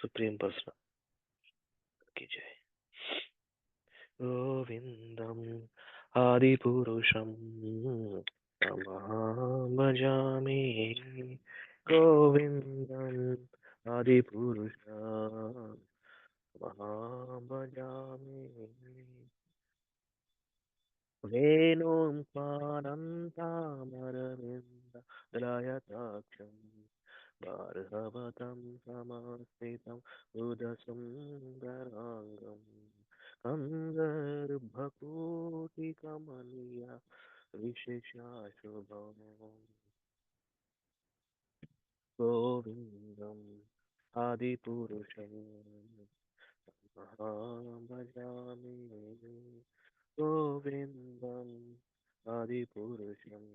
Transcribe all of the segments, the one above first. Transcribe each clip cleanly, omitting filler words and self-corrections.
Supreme personal की जय। गोविंदम आदिपुरुषम तमहं भजामि। गोविंदम आदिपुरुषम तमहं भजामि। वेणुं स्वानन्तामरविन्द दलयताक्षं गार्हवतं समास्थितं उदसुन्दराङ्गम् कन्दर्भकोटिकमनीय विशेषाशुभम् गोविन्दम् आदिपुरुषं महाभजामि। गोविन्दम् आदिपुरुषं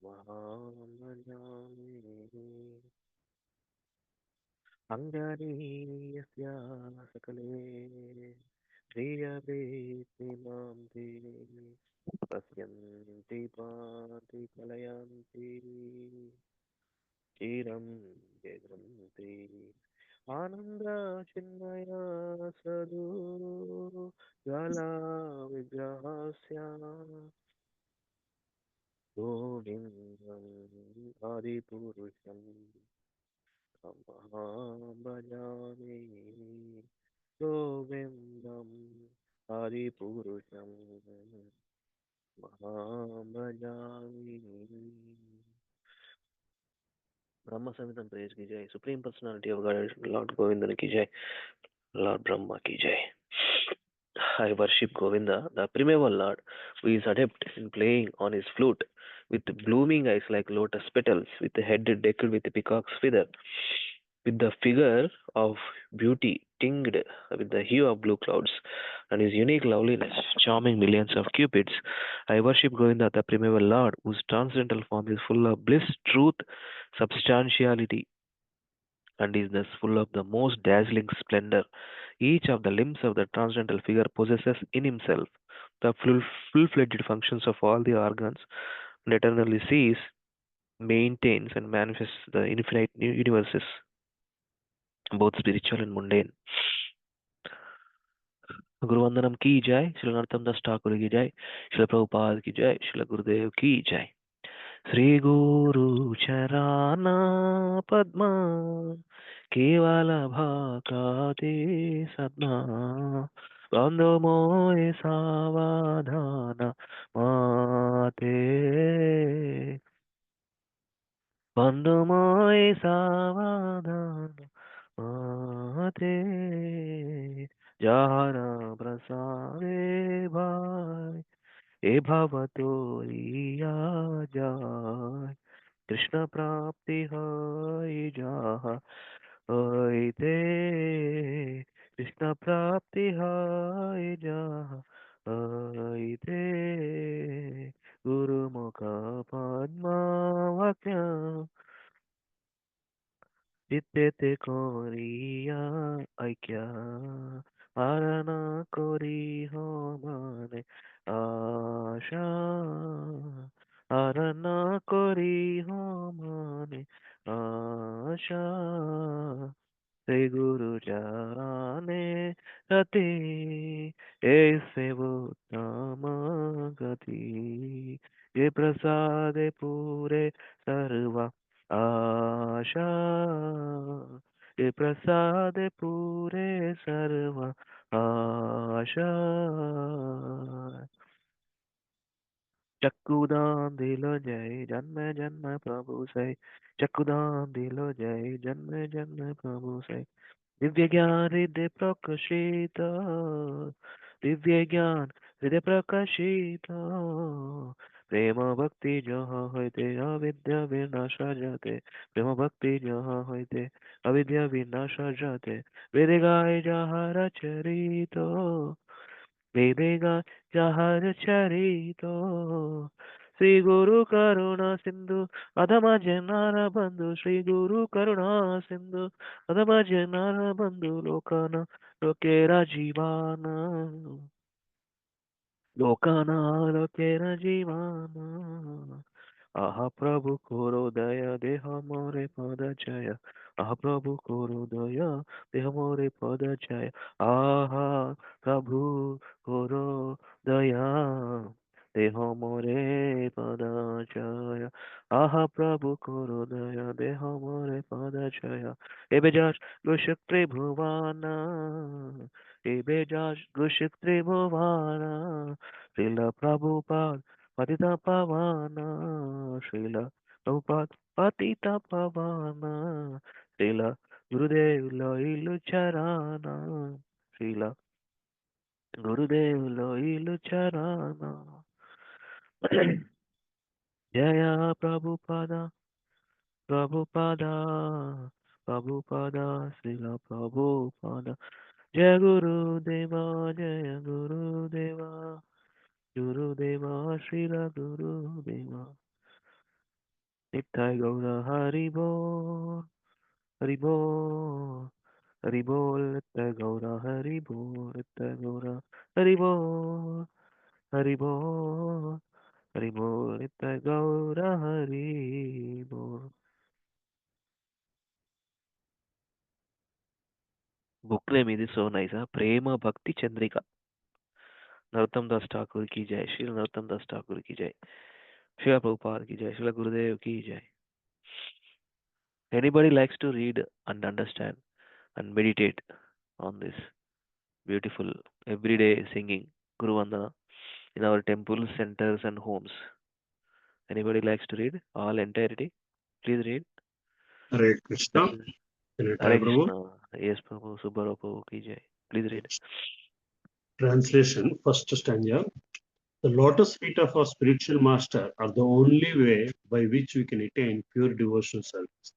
महाभजामि। अङ्गनीयस्य सकले प्रियवेति मां ते पश्यन्ति पाति कलयन्ति चिरं जयन्ति आनन्दचिन्मय सदु ज्वाला विग्रहस्य गोविन्दम् आदिपुरुषम् तमहं भजामि। गोविन्दम् आदिपुरुषं महां भजामि। ब्रह्म संहिता प्रेज की जय। Supreme personality of God Lord Govind की जय। लॉर्ड ब्रह्मा की जय। I worship Govinda, the primeval Lord, who is adept in playing on his flute, with blooming eyes like lotus petals, with a head decked with a peacock's feather, with the figure of beauty tinged with the hue of blue clouds, and his unique loveliness charming millions of cupids. I worship Govinda, the primeval Lord, whose transcendental form is full of bliss, truth, substantiality, and is thus full of the most dazzling splendor. Each of the limbs of the transcendental figure possesses in himself the full-fledged functions of all the organs, and eternally sees, maintains, and manifests the infinite universes, both spiritual and mundane. गुरु वंदनम की जय। श्री नरोत्तम दास ठाकुर की जय। श्री प्रभुपाद की जय। श्री गुरुदेव की जय। श्री गुरु चराना पद्मा केवल भाकाते सद्मा बंधु मोय सावधान माते बंधु मोय सावधान माते जहर प्रसादे भाई ए भवतोरिया जाय कृष्ण प्राप्ति है जहाँ होइते कृष्ण प्राप्ति है जहाँ होइते गुरुमुख पद्मा वाक्य चित्ते कोरिया ऐक्य आरना कोरी हो माने आशा आरना कोरी हो माने आशा श्री गुरु चराने रति ऐसे उत्तम गति ये प्रसाद पूरे सर्वा आशा ये प्रसाद पूरे सर्व आशा चक्कुदान दिलो जय जन्म जन्म प्रभु से चक्कुदान दिलो जय जन्म जन्म प्रभु से दिव्य ज्ञान हृदय प्रकाशित दिव्य ज्ञान हृदय प्रकाशित प्रेम भक्ति जहाँ होते अविद्या विनाश जाते प्रेम भक्ति जहाँ होते अविद्या विनाश जाते वेद गाय जहाँ चरित वेद गाय जहाँ चरित श्री गुरु करुणा सिंधु अधम जनार बंधु श्री गुरु करुणा सिंधु अधम जनार बंधु लोकाना लोकेरा जीवाना लोकाना लोकेरा जीवाना आहा प्रभु कोरो दया देह मोरे पद जय आहा प्रभु करो दया देह मोरे पद छाया आहा प्रभु करो दया देह मोरे पद छाया आहा प्रभु करो दया देह मोरे पद छाया एबे जास गुशक त्रिभुवाना एबे जास गुशक त्रिभुवाना श्रीला प्रभुपाद पतिता पावाना श्रीला प्रभुपाद पतिता पावाना श्रीला गुरुदेव लोइलु चराना श्रीला गुरुदेव लोइलु चराना जया प्रभुपादा प्रभुपादा प्रभुपादा श्रीला प्रभुपादा जय गुरुदेवा जय गुरुदेवा गुरुदेवा श्रीला गुरुदेवा नित्य गौर हरि बोल हरि बोल हरि बोल नित्य गौर हरि बोल नित्य गौर हरि बोल हरि बोल हरि बोल नित्य गौर हरि बोल बुक नेम ఇది సో నైస్ ప్రేమ భక్తి చంద్రిక नरोत्तम दास ठाकुर की जय श्री नरोत्तम दास ठाकुर की जय श्री प्रभुपाद की जय श्री गुरुदेव की जय anybody likes to read and understand and meditate on this beautiful everyday singing Guru Vandana in our temples, centers, and homes. Anybody likes to read all entirety? Please read. Hare Krishna. Hare Anytime, Prabhu. Krishna. Yes, Prabhu. Subharo Prabhu ki jai. Please read. Translation, first stanza. The lotus feet of our spiritual master are the only way by which we can attain pure devotional service.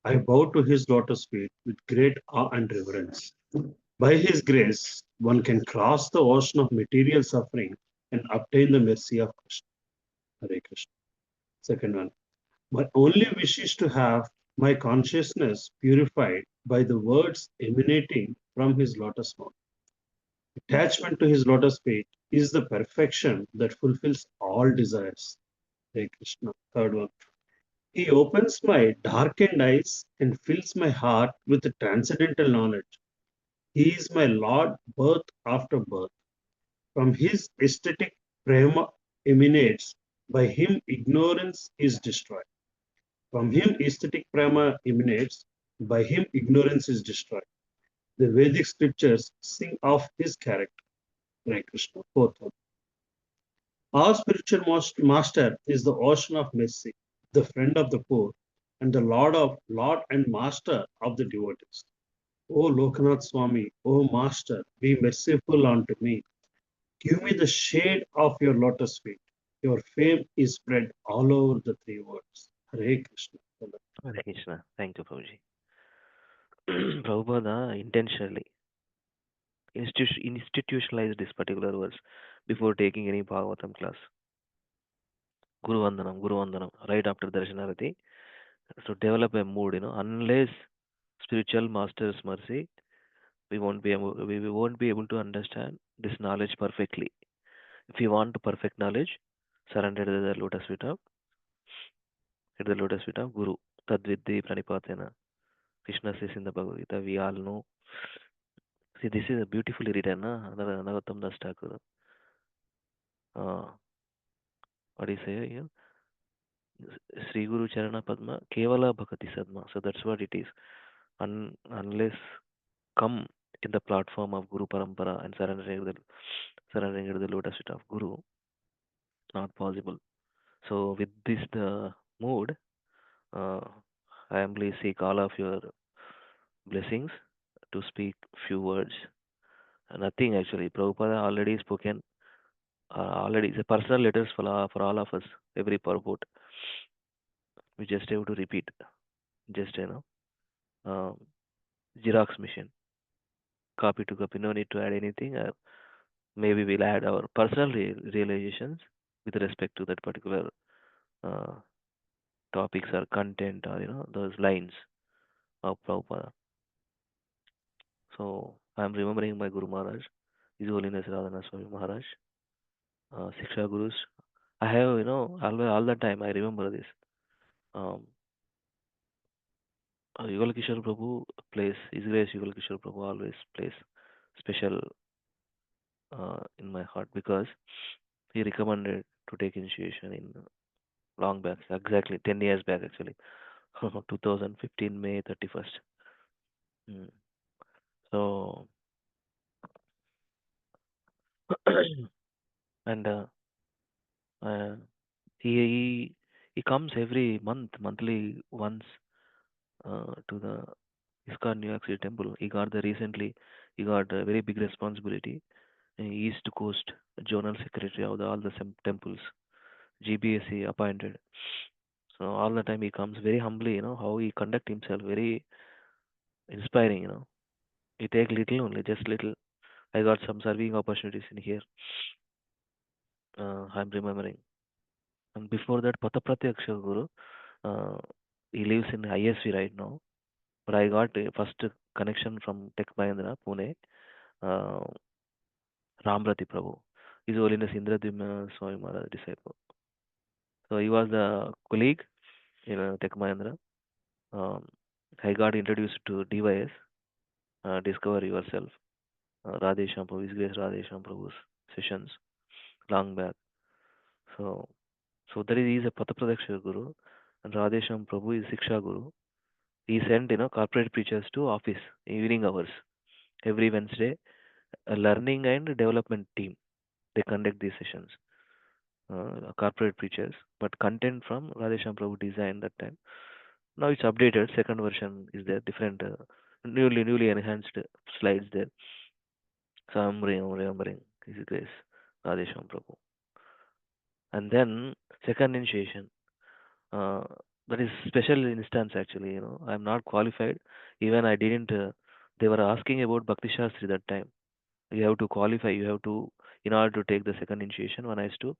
I bow to his lotus feet with great awe and reverence. By his grace, one can cross the ocean of material suffering and obtain the mercy of Krishna. Hare Krishna. Second one. My only wish is to have my consciousness purified by the words emanating from his lotus mouth. Attachment to his lotus feet is the perfection that fulfills all desires. Hare Krishna. Third one. He opens my darkened eyes and fills my heart with transcendental knowledge. He is my Lord birth after birth. From his aesthetic prema emanates, by him ignorance is destroyed. From him aesthetic prema emanates, by him ignorance is destroyed. The Vedic scriptures sing of his character. Hare Krishna. Fourth one. Our spiritual master is the ocean of mercy, the friend of the poor, and the Lord and Master of the devotees. O Lokanath Swami, O Master, be merciful unto me. Give me the shade of your lotus feet. Your fame is spread all over the three worlds. Hare Krishna. Hare Krishna. Thank you, Prabhuji. Prabhupada intentionally institutionalized this particular verse before taking any Bhagavatam class. Guru Vandanam, right after Darshanarati. So develop a mood, unless spiritual master's mercy, we won't be able to understand this knowledge perfectly. If you want perfect knowledge, surrender to the lotus feet of Guru. Tadvidhi pranipatena. Krishna says in the Bhagavad Gita, we all know. See, this is a beautifully written, Nagautam Das Thakur. Uh, what do you say here? Sri Guru Charana Padma, Kevala Bhakati Sadma. So that's what it is. Unless come in the platform of Guru Parampara and surrendering to the lotus feet of Guru, not possible. So with this the mood, uh, I humbly seek all of your blessings to speak few words. Nothing actually. Prabhupada already spoken. Already, it's a personal letters for all of us. Every purport. We just have to repeat. Just um, Xerox machine, copy to copy. No need to add anything. Maybe we'll add our personal realizations with respect to that particular uh, topics or content or those lines of Prabhupada. So I'm remembering my Guru Maharaj, His Holiness Radhana Swami Maharaj, Siksha Gurus. I have all the time I remember this. Um, Yugal Kishore Prabhu plays, His Grace Yugal Kishore Prabhu always plays special in my heart because he recommended to take initiation in long back, exactly 10 years back actually, 2015 May 31st. Mm. So, and uh, he he comes every month, monthly once to the ISKCON New York City Temple. He got a very big responsibility. East Coast Zonal Secretary of all the temples, GBSC appointed. So all the time he comes very humbly, how he conduct himself, very inspiring, He take little only, just little. I got some serving opportunities in here. I'm remembering. And before that, Patapratyaksha Guru, uh, he lives in ISV right now. But I got a first connection from Tech Mahindra, Pune, uh, Ramrati Prabhu. His Holiness Indradhyumna Swami Maharaj disciple. So he was the colleague in Tech Mahindra. Um, I got introduced to DYS, Discover Yourself, Radhesham Prabhu, His Grace Radhesham Prabhu's sessions long back. So, so that is he is a Patapradakshya Guru, and Radhesham Prabhu is Siksha Guru. He sent corporate preachers to office evening hours every Wednesday. A learning and development team they conduct these sessions. Corporate preachers, but content from Radhesham Prabhu design that time. Now it's updated. Second version is there, different, newly enhanced slides there. So I'm remembering His Grace Radhesham Prabhu. And then second initiation. Uh, that is special instance actually. I'm not qualified. Even I didn't. They were asking about Bhakti Shastri that time. You have to qualify. You have to, in order to take the second initiation. One has to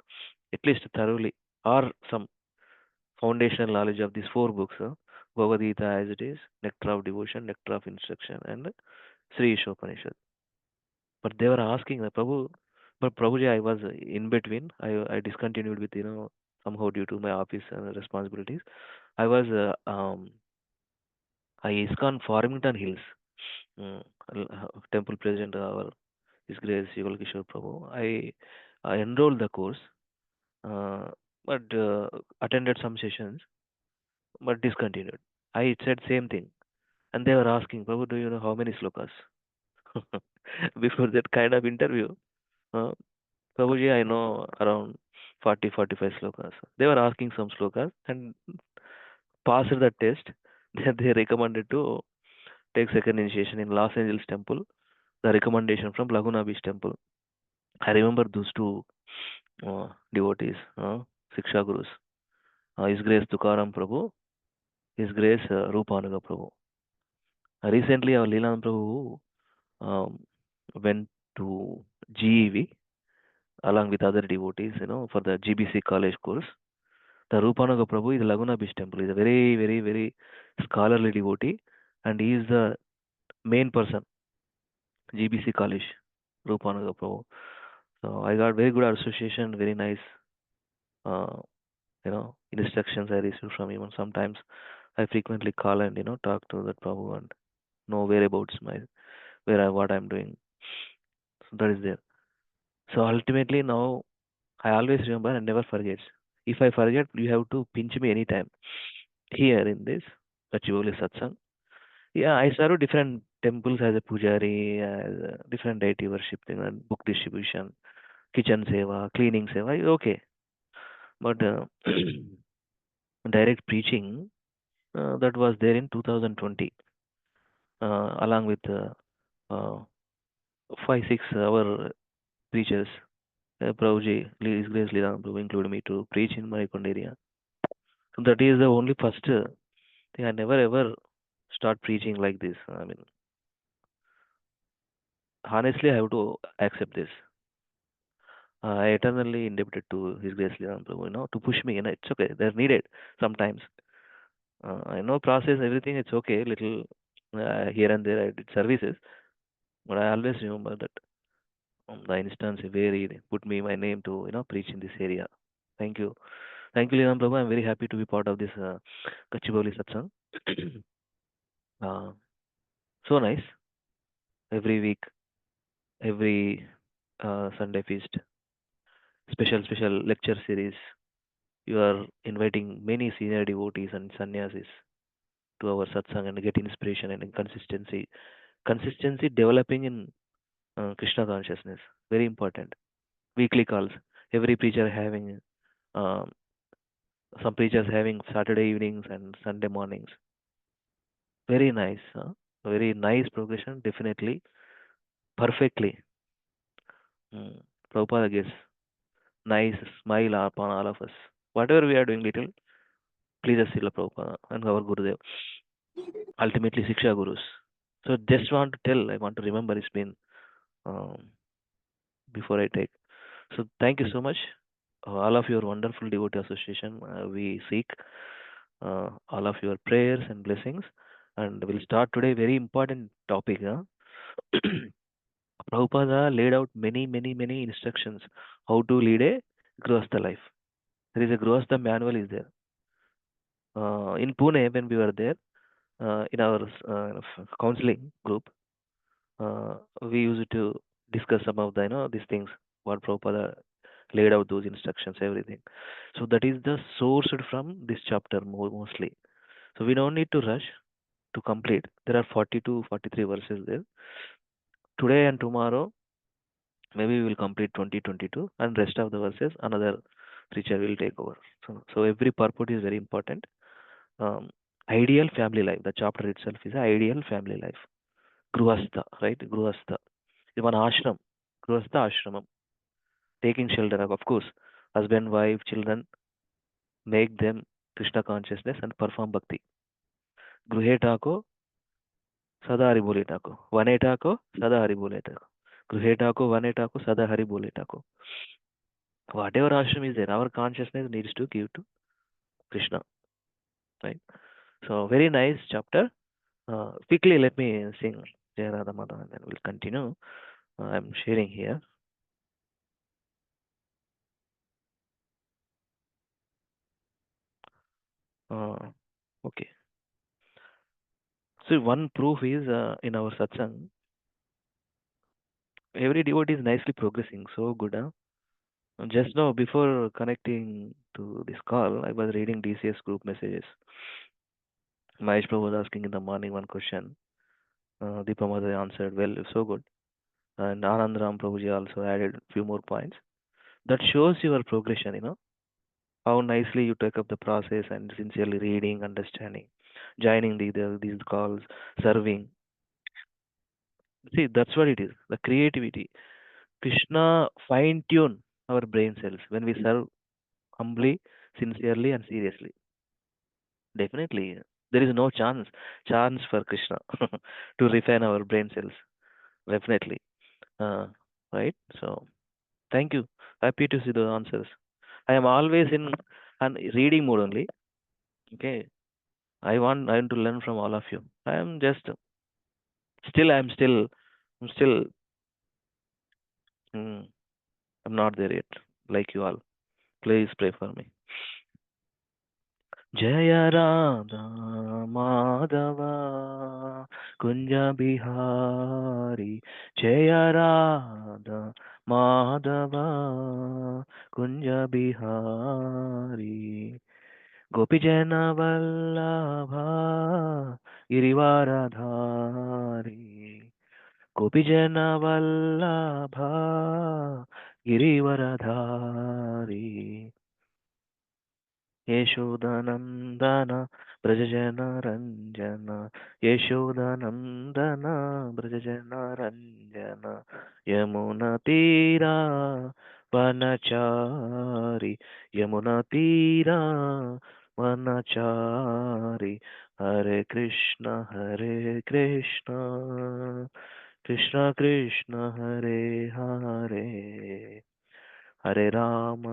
at least thoroughly or some foundational knowledge of these four books. Bhagavad Gita as it is, Nectar of Devotion, Nectar of Instruction, and Sri Ishopanishad. But they were asking the Prabhu, but Prabhuji, I was in between. I discontinued with somehow due to my office responsibilities. I was I ISKCON Farmington Hills, mm, temple president, our His Grace Yugal Kishore Prabhu. I enrolled the course, uh, but attended some sessions, but discontinued. I said same thing, and they were asking, Prabhu, do you know how many slokas? Before that kind of interview, uh, Prabhuji, I know around 40, 45 slokas. They were asking some slokas and passed the test. Then they recommended to take second initiation in Los Angeles temple. The recommendation from Laguna Beach temple. I remember those two devotees, Siksha Gurus. His Grace Tukaram Prabhu, His Grace Rupanuga Prabhu. Recently, our Lilananda Prabhu um, went to GEV along with other devotees, for the GBC college course. The Rupanuga Prabhu is Laguna Beach temple. He is a very, very, very scholarly devotee, and he is the main person, GBC college, Rupanuga Prabhu. So I got very good association, very nice, uh, instructions I received from him. And sometimes I frequently call and talk to that Prabhu and know whereabouts what I'm doing. So that is there. So ultimately now I always remember and never forget. If I forget, you have to pinch me anytime. Here in this Gachibowli Satsang. Yeah, I serve different temples as a pujari, as a different deity worship thing, and book distribution, kitchen seva, cleaning seva is okay. But direct preaching, that was there in 2020, along with uh, 5 6 hour preachers. Prabhuji, His Grace Lilananda Prabhu included me to preach in my area. So that is the only first thing. I never ever start preaching like this. I mean, honestly, I have to accept this. I eternally indebted to His Grace Lilananda Prabhu, to push me. It's okay. They're needed sometimes. I know process everything. It's okay. Little here and there I did services, but I always remember that the instance where he put me my name to preach in this area. Thank you, thank you, Lilananda Prabhu. I'm very happy to be part of this Gachibowli Satsang. Uh, so nice. Every week, every Sunday feast, special lecture series. You are inviting many senior devotees and sannyasis to our satsang and get inspiration and consistency. Consistency developing in Krishna consciousness. Very important. Weekly calls. Every preacher having um, some preachers having Saturday evenings and Sunday mornings. Very nice. Very nice progression. Definitely. Perfectly. Mm. Prabhupada gives nice smile upon all of us. Whatever we are doing, little, please Srila Prabhupada and our Gurudev. Ultimately, Siksha Gurus. So just want to tell, I want to remember it's been um, before I take. So thank you so much. All of your wonderful devotee association. We seek all of your prayers and blessings. And we'll start today very important topic. Huh? Prabhupada laid out many instructions how to lead a Grihastha life. There is a Grihastha manual is there. In Pune, when we were there, in our counseling group, uh, we used to discuss some of the these things what Prabhupada laid out those instructions, everything. So that is the sourced from this chapter mostly. So we don't need to rush to complete. There are 42, 43 verses there. Today and tomorrow, maybe we will complete 2022, and rest of the verses another preacher will take over. So every purport is very important. Um, Ideal family life. The chapter itself is ideal family life. Grihastha, right? Grihastha. Even ashram. Grihastha ashramam. Taking shelter of course, husband, wife, children, make them Krishna consciousness and perform bhakti. Gruhe tako, sada hari bole tako. Vane tako, sada hari bole tako. Gruhe tako, vane tako, sada hari bole tako. Whatever ashram is there, our consciousness needs to give to Krishna, right? So very nice chapter. Quickly, let me sing Jai Radha Madha and then we'll continue. I'm sharing here. Uh, okay. So one proof is in our satsang, every devotee is nicely progressing. So good, huh? Just now, before connecting to this call, I was reading DCS group messages. Mahesh Prabhu was asking in the morning one question. Deepa Mother answered, well, so good. And Anand Ram Prabhuji also added a few more points. That shows your progression, how nicely you take up the process and sincerely reading, understanding, joining these calls, serving. See, that's what it is. The creativity. Krishna fine tune our brain cells when we serve humbly, sincerely, and seriously. Definitely, there is no chance for Krishna to refine our brain cells. Definitely, uh, right? So, thank you. Happy to see the answers. I am always in an reading mode only. Okay, I want to learn from all of you. I am just I'm still mm, I'm not there yet. Like you all, please pray for me. Jaya Radha Madhava Kunja Bihari Jaya Radha Madhava Kunja Bihari Gopijana Vallabha Girivaradhari Gopijana Vallabha Girivaradhari Yashodanandan व्रजजनरञ्जन Yashodanandan व्रजजनरञ्जन यमुनतीरा वनचारि यमुनतीरा वनचारि हरे कृष्ण कृष्ण कृष्ण हरे हरे हरे राम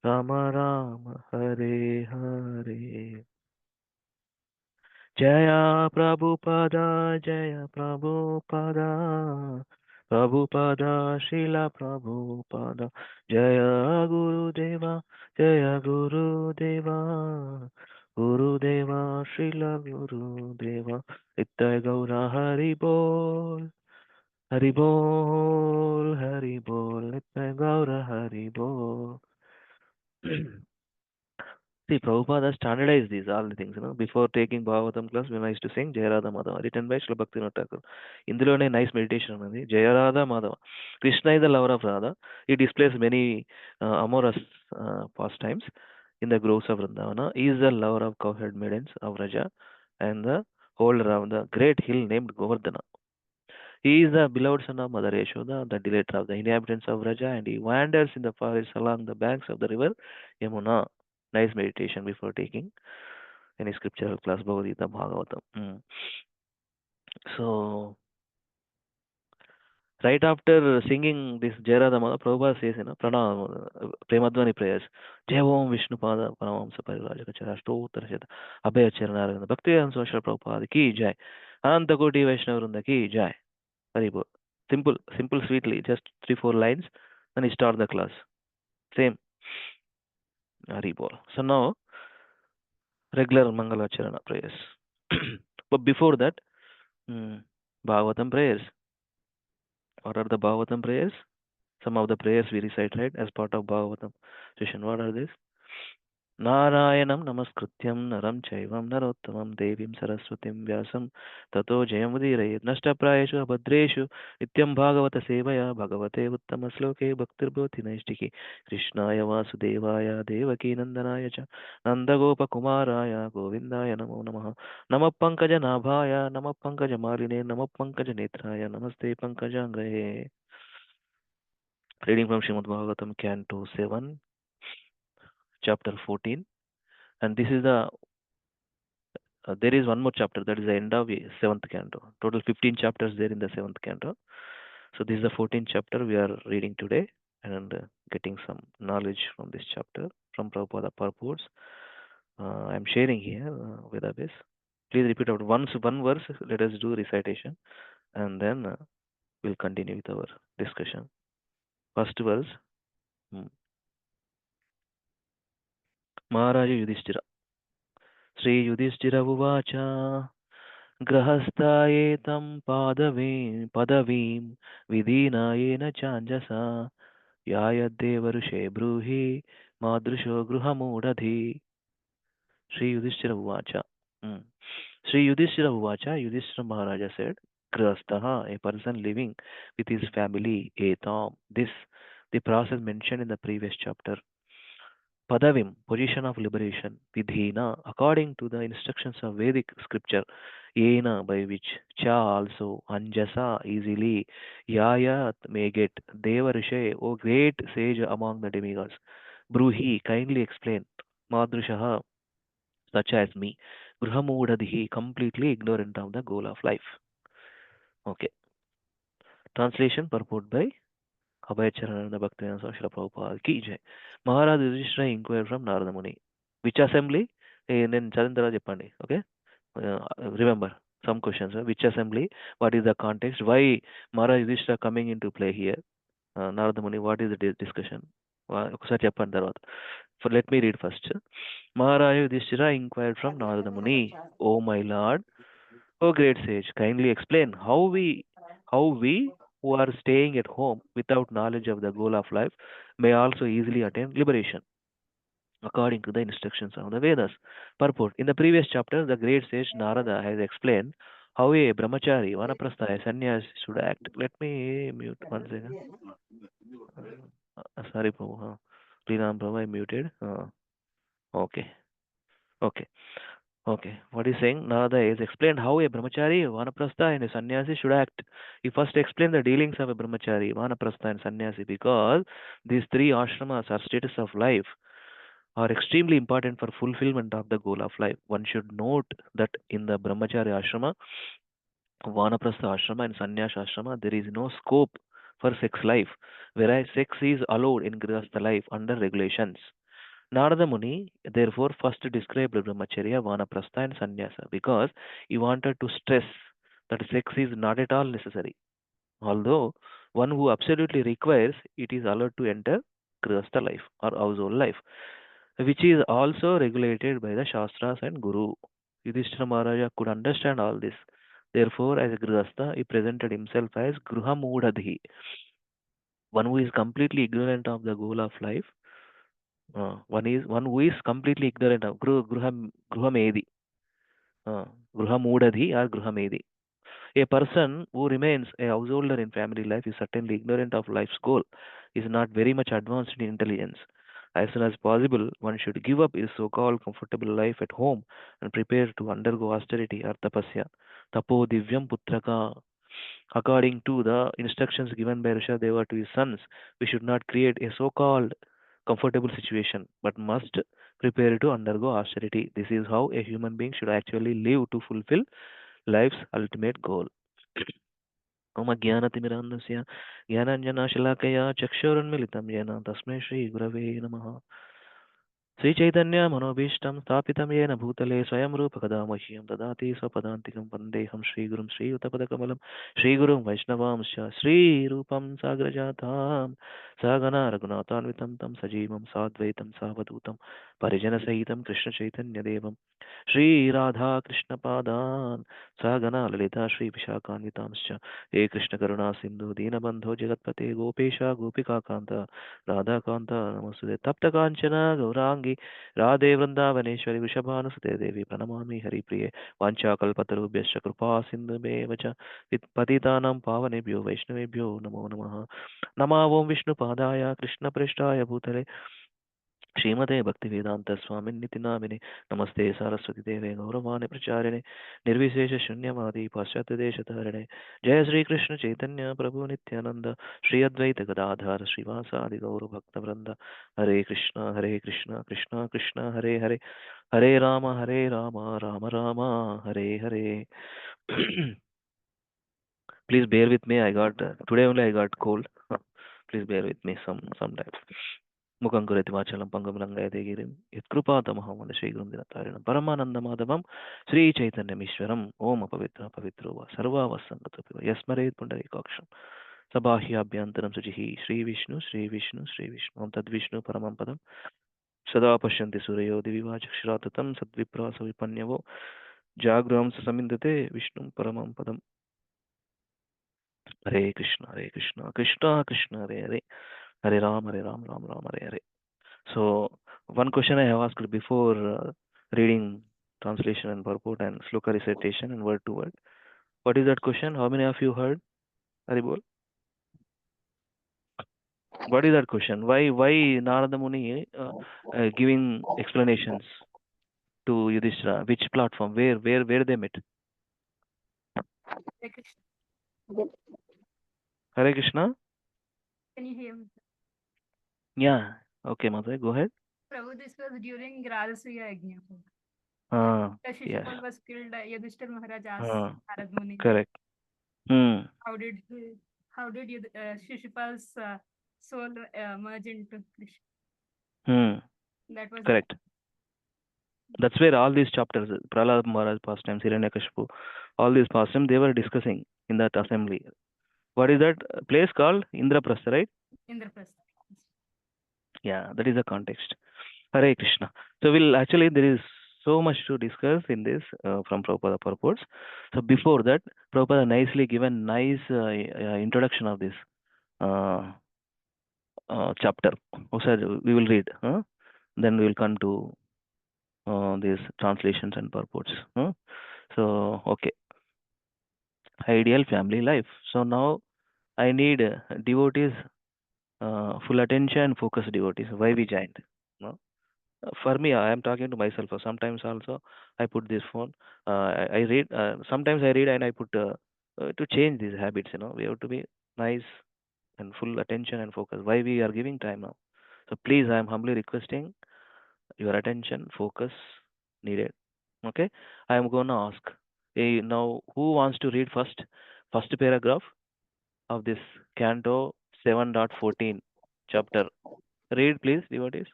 राम राम हरे हरे जय प्रभुपदा जय प्रभुपदा प्रभुपदा शिला प्रभुपदा जय गुरुदेवा जय गुरुदेवा Gurudeva, Srila Gurudeva, Nitai Gaura Hari Bol, Hari Bol, Hari Bol, Nitai Gaura Hari Bol. See, Prabhupada standardized these all the things, Before taking Bhagavatam class, when I used to sing Jayarada Madhava, written by Srila Bhaktivinoda Thakur. ఇందులోనే nice meditation ఉన్నది. Jayarada Madhava. Krishna is the lover of Radha. He displays many amorous pastimes in the groves of Vrindavana. He is the lover of cowherd maidens of Raja and the holder of the great hill named Govardhana. He is the beloved son of Mother Yashoda, the delighter of the inhabitants of Raja, and he wanders in the forest along the banks of the river Yamuna. Nice meditation before taking any scriptural class, Bhagavad Gita, Bhagavatam. So, right after singing this Jayarada, Prabhupada says, Pranam, Premadvani prayers, Jai Om Vishnupada, Paramamsa Parirajaka Charashtotarashata, Abhay Charanaranda, Bhakti and Social Prabhupada, Ki Jai, Ananta Koti Vaishnavrinda, Ki Jai. Very good. Simple, sweetly, just 3-4 lines, then you start the class. Same. Haribol. So now, regular Mangalacharana prayers. But before that, Bhagavatam prayers. What are the Bhagavatam prayers? Some of the prayers we recite, right, as part of Bhagavatam session. What are these? Narayanam namaskrutyam naram chaivam narottamam devim saraswatim vyasam tato jayamudirayet nashtaprayeshu abhadreshu nityam bhagavata sevaya bhagavate uttama sloke bhaktirbhoti naistiki krishnaya vasudevaya devaki nandanaya cha nandagopa kumaraya govindaya namo namaha namah pankaja nabhaya namah pankaja maline namah pankaja netraya namaste pankajangaye. Reading from Srimad Bhagavatam, Canto 7, chapter 14. And this is there is one more chapter, that is the end of the 7th canto. Total 15 chapters there in the 7th canto. So this is the 14th chapter we are reading today and getting some knowledge from this chapter from Prabhupada purports. I am sharing here with this. Please repeat out one verse. Let us do recitation and then we'll continue with our discussion. First verse. Maharaja Yudhishthira. Sri Yudhishthira Uvacha ग्रहस्थायेतं पदवीं विधीनायेन चाञ्जसा यायद्देवऋषे ब्रूहि मादृशो गृहमूढधि. Sri Yudhishthira Uvacha. Sri Yudhishthira Uvacha, Yudhishthira Maharaja said, Grihastha, a person living with his family, etam. This, the process mentioned in the previous chapter. Padavim, position of liberation, vidhina, according to the instructions of Vedic scripture, yena, by which, cha also, anjasa, easily, yayat, may get, deva rishe, O great sage among the demigods, bruhi, kindly explain, madrishaha, such as me, gruhamudadhi, completely ignorant of the goal of life. Okay. Translation purport by Abhay Charananda Bhaktivinoda Swami Srila Prabhupada ki jai. Maharaj Yudhishthira inquired from Narada Muni. Which assembly? Then Chalindara Japandi. Okay? Remember some questions. Which assembly? What is the context? Why Maharaj Yudhishthira coming into play here? Narada Muni, what is the discussion? ఒకసారి చెప్పండి తర్వాత. Let me read first. Maharaj Yudhishthira inquired from Narada Muni, O my lord, O great sage, kindly explain how we who are staying at home without knowledge of the goal of life may also easily attain liberation according to the instructions of the Vedas. Purport. In the previous chapter, the great sage Narada has explained how a brahmachari, vanaprastha, a sannyas should act. Let me mute one second. Sorry, Prabhu. Lilananda Prabhu, I muted. Okay. Okay. Okay, what is saying? Narada is explained how a brahmachari, vanaprastha, and a sannyasi should act. He first explained the dealings of a brahmachari, vanaprastha, and sannyasi because these three ashramas or status of life are extremely important for fulfillment of the goal of life. One should note that in the brahmachari ashrama, vanaprastha ashrama, and sannyas ashrama, there is no scope for sex life, whereas sex is allowed in grihastha life under regulations. Narada Muni therefore first described brahmacharya, vanaprastha, and sannyasa because he wanted to stress that sex is not at all necessary. Although one who absolutely requires it is allowed to enter grihastha life or household life. which is also regulated by the Shastras and Guru. Yudhishthira Maharaja could understand all this. Therefore, as a Grihastha, he presented himself as Gruhamudadhi, one who is completely ignorant of the goal of life. One who is completely ignorant of Gruhamedi, uh, Gruhamudadhi or Gruhamedi. A person who remains a householder in family life is certainly ignorant of life's goal, is not very much advanced in intelligence. As soon as possible, one should give up his so called comfortable life at home and prepare to undergo austerity or tapasya. Tapo divyam putraka. According to the instructions given by Rishabdeva to his sons, we should not create a so called comfortable situation, but must prepare to undergo austerity. This is how a human being should actually live to fulfill life's ultimate goal. मम ज्ञानतिमिरान्धस्य ज्ञानाञ्जनशलाकया चक्षुरुन्मिलितं येन तस्मै श्रीगुरवे नमः श्रीचैतन्यमनोभीष्टं स्थापितं येन भूतले स्वयं रूपकदा मह्यं ददाति स्वपदान्तिकं वन्देऽहं श्रीगुरुं श्रीयुतपदकमलं श्रीगुरुं वैष्णवांश्च श्रीरूपं साग्रजातां सहगना रघुनाथान्वितं तं सजीवं साद्वैतं सावधूतं परिजनसहितं कृष्णचैतन्यदेवं श्रीराधाकृष्णपादान् सहगना ललिता श्रीविशाखान्वितांश्च हे कृष्णकरुणा सिन्धु दीनबन्धो जगत्पते गोपेश गोपिकान्त राधाकान्त नमोऽस्तुते तप्तकाञ्चन गौराङ्गी राधे वृन्दावनेश्वरि वृषभानुसुते देवी प्रणमामि हरिप्रिये वाञ्छाकल्पतरुभ्यश्च कृपा सिन्धुमेव च पतितानां पावनेभ्यो वैष्णवेभ्यो नमो नमः नमः ॐ विष्णुपादाय कृष्णप्रेष्ठाय भूतले श्रीमते भक्तिवेदांत स्वामिन्निति नामिने नमस्ते सारस्वती देवे गौरवाणि प्रचारिणे निर्विशेष शून्यवादी पाश्चात्य देशतारिणे जय श्री कृष्ण चैतन्य प्रभु नित्यानंद श्री अद्वैत गदाधर श्रीवासादि गौर भक्तवृंद हरे Krishna Krishna Krishna Hare Hare Hare Ram Ram Ram Hare Hare please bear with me, I got today only I got cold. Please bear with me sometimes. मुखं करोति वाचालं पङ्गुं लङ्घयते गिरिं यत्कृपातमहं वन्दे श्रीगुरुं दिनतारिणं परमानन्दमाधवं श्रीचैतन्यमीश्वरम् ॐ अपवित्र पवित्रो वा सर्वावसङ्गतोऽपि वा यस्मरेत् पुण्डरीकाक्षं सबाह्याभ्यन्तरं शुचिः श्रीविष्णु श्रीविष्णु श्रीविष्णु ॐ तद्विष्णु परमं पदं सदा पश्यन्ति सूर्यो दिविवा चक्षुराततं सद्विप्रासो विपन्यवो जागृहं समिन्दते विष्णुं परमं पदम् हरे Krishna Krishna Krishna Hare Hare Hare Ram Ram Hare Hare. So one question I have asked before reading translation and purport and sloka recitation and word to word. What is that question? How many of you heard? Haribol. What is that question? Why Narada Muni giving explanations to Yudhishthira? Which platform? Where they met? Hare Krishna. Hare Krishna. Can you hear me? Yeah. Okay, Mother, go ahead. Prabhu, this was during Rajasuya Yajna. The Yes. Shishupal was killed. Yudhishthira Maharaj asked Narad Muni. Correct. How did Shishupal's soul merge into Krishna? That was correct. That's where all these chapters, Prahlad Maharaj pastimes, Hiranyakashipu, all these pastimes, they were discussing in that assembly. What is that place called? Indraprastha, right? Indraprastha. Yeah, that is the context. Hare Krishna. So there is so much to discuss in this from Prabhupada purports. So before that, Prabhupada nicely given nice introduction of this chapter. Also, we will read. Then we will come to these translations and purports. So, okay. Ideal family life. So now I need devotees, full attention, focused devotees. Why we joined? No? For me, I am talking to myself. Sometimes also I put this phone. I read. Sometimes I read and I put to change these habits. We have to be nice and full attention and focus. Why we are giving time now? So please, I am humbly requesting your attention, focus needed. Okay, I am gonna ask. Hey, now who wants to read first paragraph of this Canto 7.14 chapter? Read, please, devotees.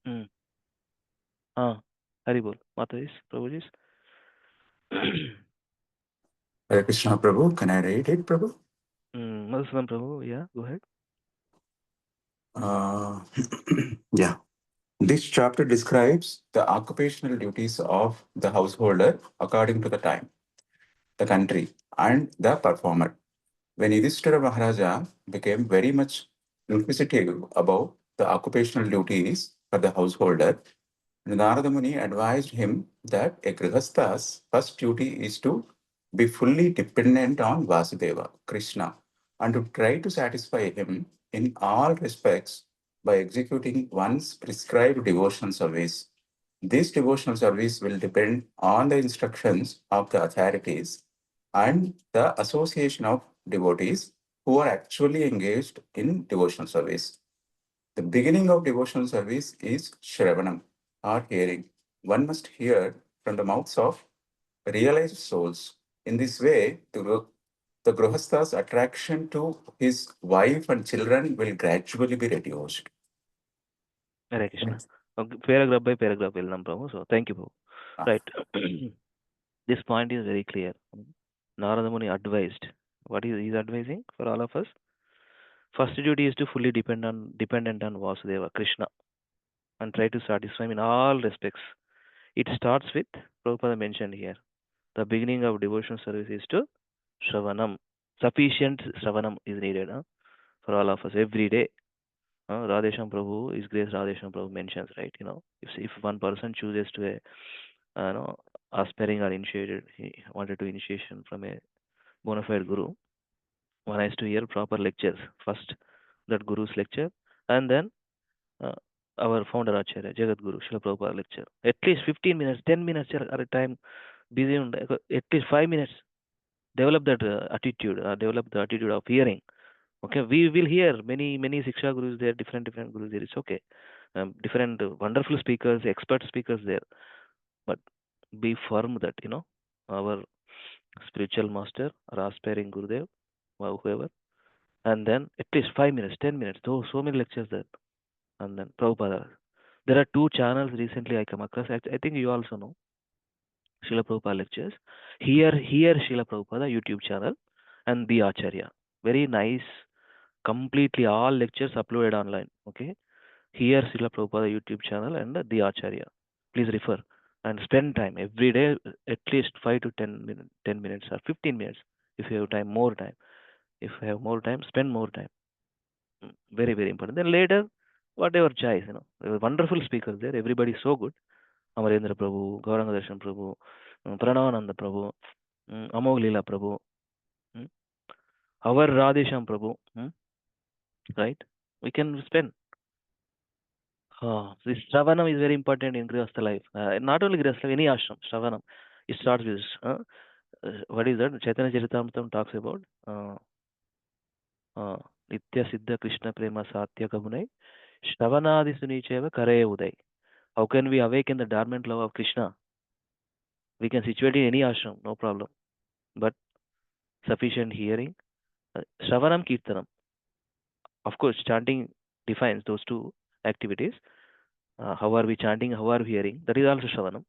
Hmm. Hari bol. Mataji's, Prabhuji's. Hare Krishna Prabhu, can I read it, Prabhu? Madhusudan Prabhu, yeah, go ahead. Yeah. This chapter describes the occupational duties of the householder according to the time, the country, and the performer. When Yudhishthira Maharaja became very much inquisitive about the occupational duties for the householder, Narada Muni advised him that a Grihastha's first duty is to be fully dependent on Vasudeva, Krishna, and to try to satisfy him in all respects by executing one's prescribed devotional service. This devotional service will depend on the instructions of the authorities and the association of devotees who are actually engaged in devotional service. The beginning of devotional service is Shravanam, or hearing. One must hear from the mouths of realized souls. In this way, the Grihastha's attraction to his wife and children will gradually be reduced. Hare Krishna. Okay, paragraph by paragraph వెళ్దాం ప్రభు. So thank you, Prabhu. Right. This point is very clear. Narada Muni advised. What is he advising for all of us? First duty is to fully dependent on Vasudeva, Krishna, and try to satisfy him in all respects. It starts with, Prabhupada mentioned here, the beginning of devotional service is to Shravanam. Sufficient Shravanam is needed for all of us every day. Radhesham Prabhu, His Grace Radhesham Prabhu mentions, right? If one person chooses to aspiring or initiated, he wanted to initiation from a bona fide guru, one has to hear proper lectures. First, that guru's lecture, and then our founder Acharya, Jagat Guru, Srila Prabhupada lecture. At least 15 minutes, 10 minutes at a time, busy on at least 5 minutes. Develop that attitude, develop the attitude of hearing. Okay, we will hear many Siksha Gurus there, different Gurus there. It's okay. Different wonderful speakers, expert speakers there. But be firm that, our spiritual master or aspiring Gurudev, whoever, and then at least 5 minutes, 10 minutes, though so many lectures there. And then Prabhupada. There are 2 channels recently I come across. I think you also know. Srila Prabhupada lectures. Here Srila Prabhupada YouTube channel and the Acharya. Very nice, completely all lectures uploaded online. Okay. Here Srila Prabhupada YouTube channel and the Acharya. Please refer and spend time every day, at least 5 to 10 minutes or 15 minutes. If you have time, more time. If you have more time, spend more time. Very, very important. Then later, whatever choice, there were wonderful speakers there. Everybody is so good. Amarendra Prabhu, Gauranga Darshan Prabhu, Pranavananda Prabhu, Amog Leela Prabhu, our Radhesham Prabhu, right? We can spend. This Shravanam is very important in Grihastha life. Not only Grihastha, any ashram, Shravanam. It starts with, what is that? Chaitanya Charitamrita talks about Nitya Siddha Krishna Prema Satya Kabunai, Shravanadi Sunicheva Kare Uday. How can we awaken the dormant love of Krishna? We can situate in any ashram, no problem. But sufficient hearing, Shravanam Kirtanam. Of course, chanting defines those 2 activities. How are we chanting? How are we hearing? That is also Shravanam.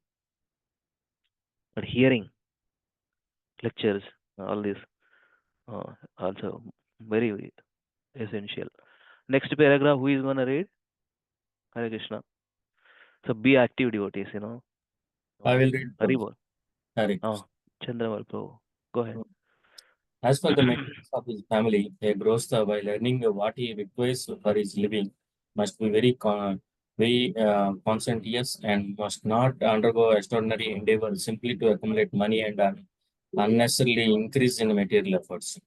But hearing, lectures, all this, also very essential. Next paragraph, who is going to read? Hare Krishna. So be active devotees, I will read. Haribol. Hare Chandramal Prabhu. Go ahead. As for the maintenance of his family, a Grostha, by learning what he requires for his living, must be very conscientious and must not undergo extraordinary endeavors simply to accumulate money and unnecessarily increase in material efforts.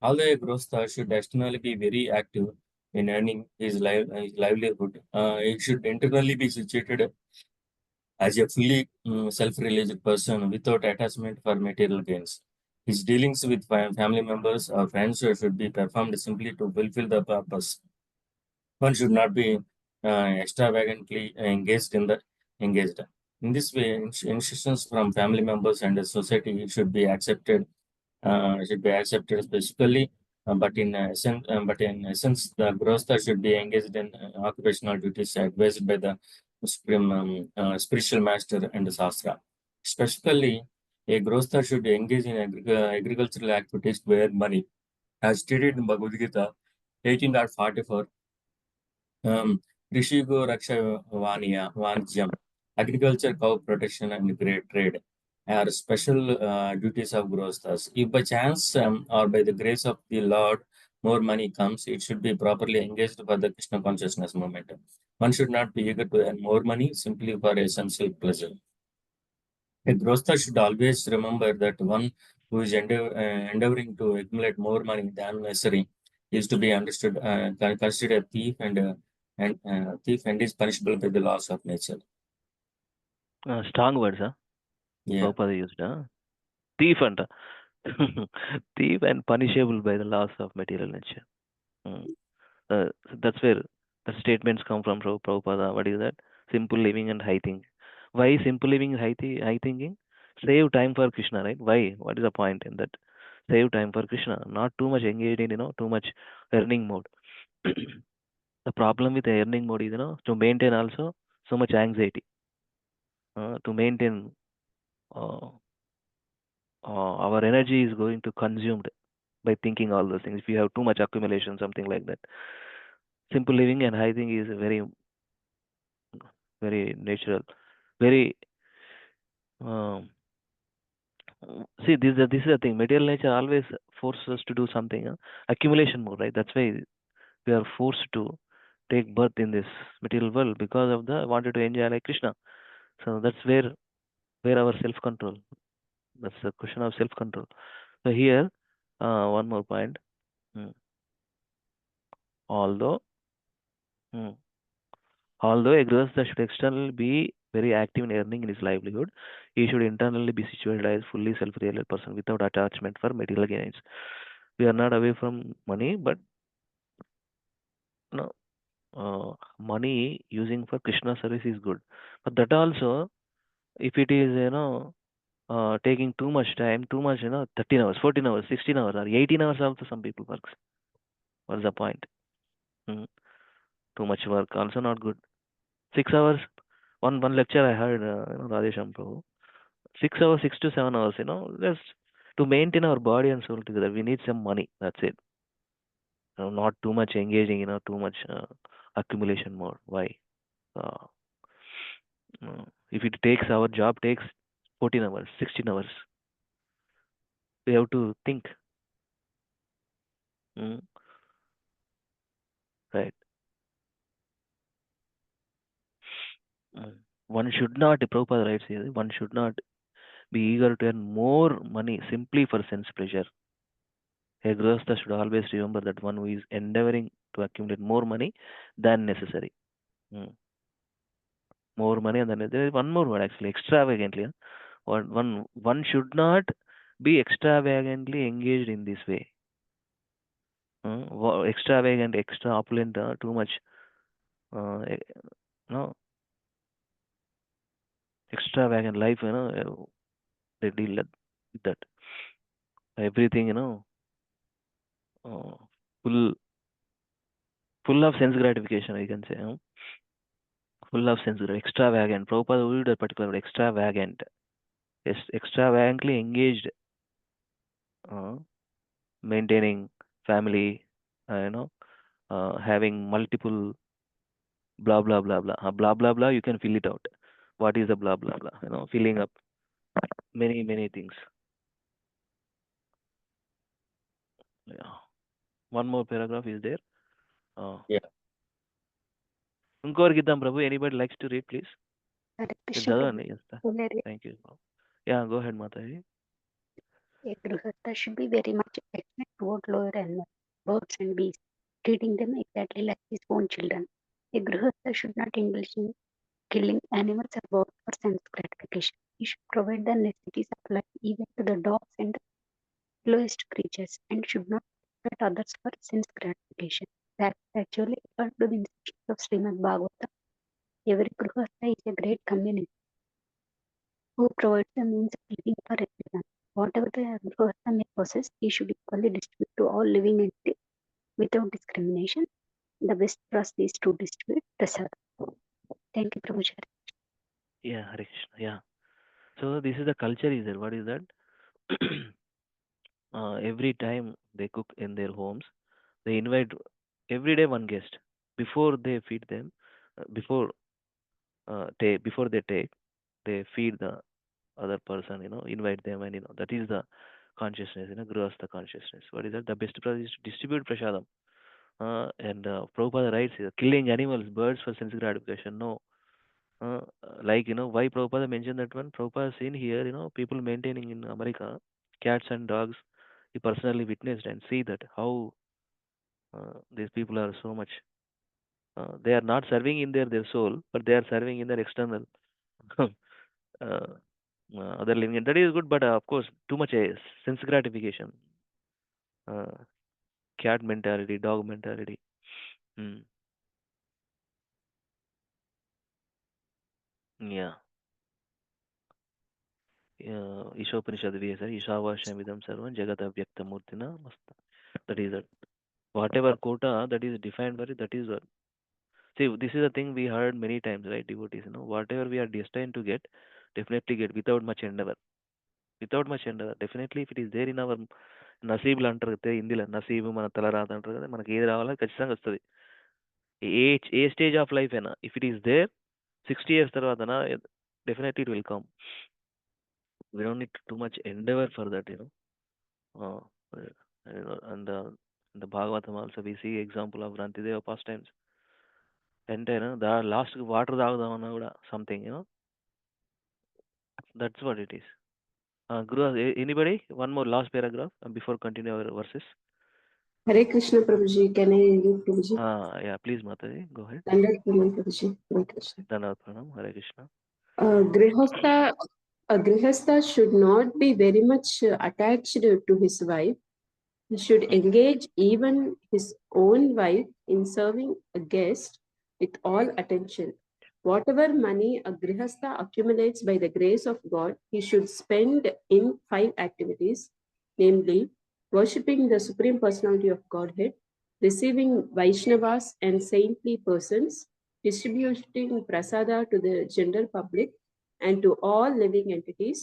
Although a Grostha should externally be very active in earning his livelihood, he should internally be situated as a fully self-realized person without attachment for material gains. His dealings with family members or friends should be performed simply to fulfill the purpose. One should not be extravagantly engaged. In this way, instructions from family members and the society should be accepted specifically, but in essence, the Grostha should be engaged in occupational duties advised by the supreme spiritual master and the Shastra. Specifically, a Grostha should engage in agricultural activities to earn money. As stated in Bhagavad Gita 18.44, Rishigo Raksha Vanjam, agriculture, cow protection, and great trade are special duties of Grosthas. If by chance or by the grace of the Lord more money comes, it should be properly engaged for the Krishna consciousness movement. One should not be eager to earn more money simply for essential pleasure. A Grosth should always remember that one who is endeavoring to accumulate more money than necessary is to be understood, considered a thief and is punishable by the laws of nature. Strong words, huh? Yeah. Prabhupada used, huh? Thief and thief and punishable by the laws of material nature. So that's where the statements come from Prabhupada. What is that? Simple living and high thinking. Why simple living and high thinking? Save time for Krishna, right? Why? What is the point in that? Save time for Krishna. Not too much engaged in, too much earning mode. The problem with the earning mode is, to maintain also so much anxiety. To maintain uh, our energy is going to consumed by thinking all those things. If you have too much accumulation, something like that. Simple living and high thinking is very, very natural, very. Um, this is the thing. Material nature always forces us to do something. Accumulation mode, right? That's why we are forced to take birth in this material world because of the wanted to enjoy like Krishna. So that's where our self control. That's the question of self control. So here, one more point. Mm. Although, mm, although a grihastha should externally be very active in earning in his livelihood, he should internally be situated as fully self-realized person without attachment for material gains. We are not away from money, but no, money using for Krishna service is good. But that also, if it is taking too much time, too much 13 hours, 14 hours, 16 hours, or 18 hours also some people works. What's the point? Mm. Too much work also not good. 6 hours. One lecture I heard, Radhesham Prabhu. 6 hours, 6 to 7 hours. Just to maintain our body and soul together, we need some money. That's it. Not too much engaging. Too much accumulation more. Why? Uh, if it takes our job takes 14 hours, 16 hours, we have to think. Mm, right. One should not, Prabhupada writes here, one should not be eager to earn more money simply for sense pleasure. A grihastha should always remember that one who is endeavoring to accumulate more money than necessary. More money and then there is one more word actually, extravagantly. One should not be extravagantly engaged in this way. Extravagant, extra opulent, too much. No, extravagant life. They deal with that. Everything, uh, full full of sense gratification. I can say, full of sense gratification. Extravagant. Prabhupada used a particular word, extravagant. Extravagantly engaged, uh, maintaining family, having multiple blah blah blah blah. Blah blah blah. You can fill it out. What is the blah blah blah? Filling up many things. Yeah. One more paragraph is there. Yeah. ఇంకొకరికి ఇద్దాం ప్రభు. Anybody likes to read, please? Hare మీరు Krishna చదవండి. Prabhu. Thank you. Yeah, go ahead, Mataji. A grihastha should be very much affectionate toward lower animals, birds and bees, treating them exactly like his own children. A grihastha should not indulge in killing animals or birds for sense gratification. He should provide the necessities of life even to the dogs and the lowest creatures, and should not exploit others for sense gratification. That is actually according to the instructions of Srimad Bhagavatam. Every grihastha is a great community who provides the means of living for everyone. Whatever the grihastha may possess, he should equally distribute to all living entities without discrimination. The best trust is to distribute prasad. Thank you, Prabhuji. Yeah, Hare Krishna. Yeah. So this is the culture is there. What is that? Every time they cook in their homes, they invite every day one guest. before they feed them, before they take, they feed the other person, invite them, and that is the consciousness, grihastha consciousness. What is that? The best practice is to distribute prasadam. And Prabhupada writes here, killing animals, birds for sense gratification. No. Like, why Prabhupada mentioned that one? Prabhupada seen here, people maintaining in America, cats and dogs. He personally witnessed and see that how these people are so much. They are not serving in their soul, but they are serving in their external uh, other living. And that is good, but of course, too much sense gratification. Uh, cat mentality, dog mentality. Hmm. Yeah. Ishopanishad we say Ishavashamidam Sarvam Jagata Vyaktamurtina Masta. That is that. Whatever quota that is defined for it, that is what. See, this is a thing we heard many times, right, devotees? Whatever we are destined to get, definitely get without much endeavor. Without much endeavor. Definitely, if it is there in our నసీబులు అంటారు కదా హిందీలో నసీబు మన తలరాత అంటారు కదా మనకి ఏది రావాలో ఖచ్చితంగా వస్తుంది ఏ స్టేజ్ ఆఫ్ లైఫ్ అయినా if it is there 60 years తర్వాత definitely it will come we don't need too much endeavor for that uh, and in the Bhagavatam also we see example of Rantideva pastimes అంటే the last water తాగుదామన్నా కూడా something that's what it is. Guru, anybody one more last paragraph before continue our verses. Hare Krishna Prabhuji, can I read Prabhuji? Yeah, please Mataji, go ahead. Dandavat Pranam Prabhuji. Hare Krishna. Dandavat Pranam, Hare Krishna. A grihastha should not be very much attached to his wife. He should engage even his own wife in serving a guest with all attention. Whatever money a grihastha accumulates by the grace of God, he should spend in 5 activities, namely worshipping the Supreme Personality of Godhead, receiving Vaishnavas and saintly persons, distributing prasada to the general public and to all living entities,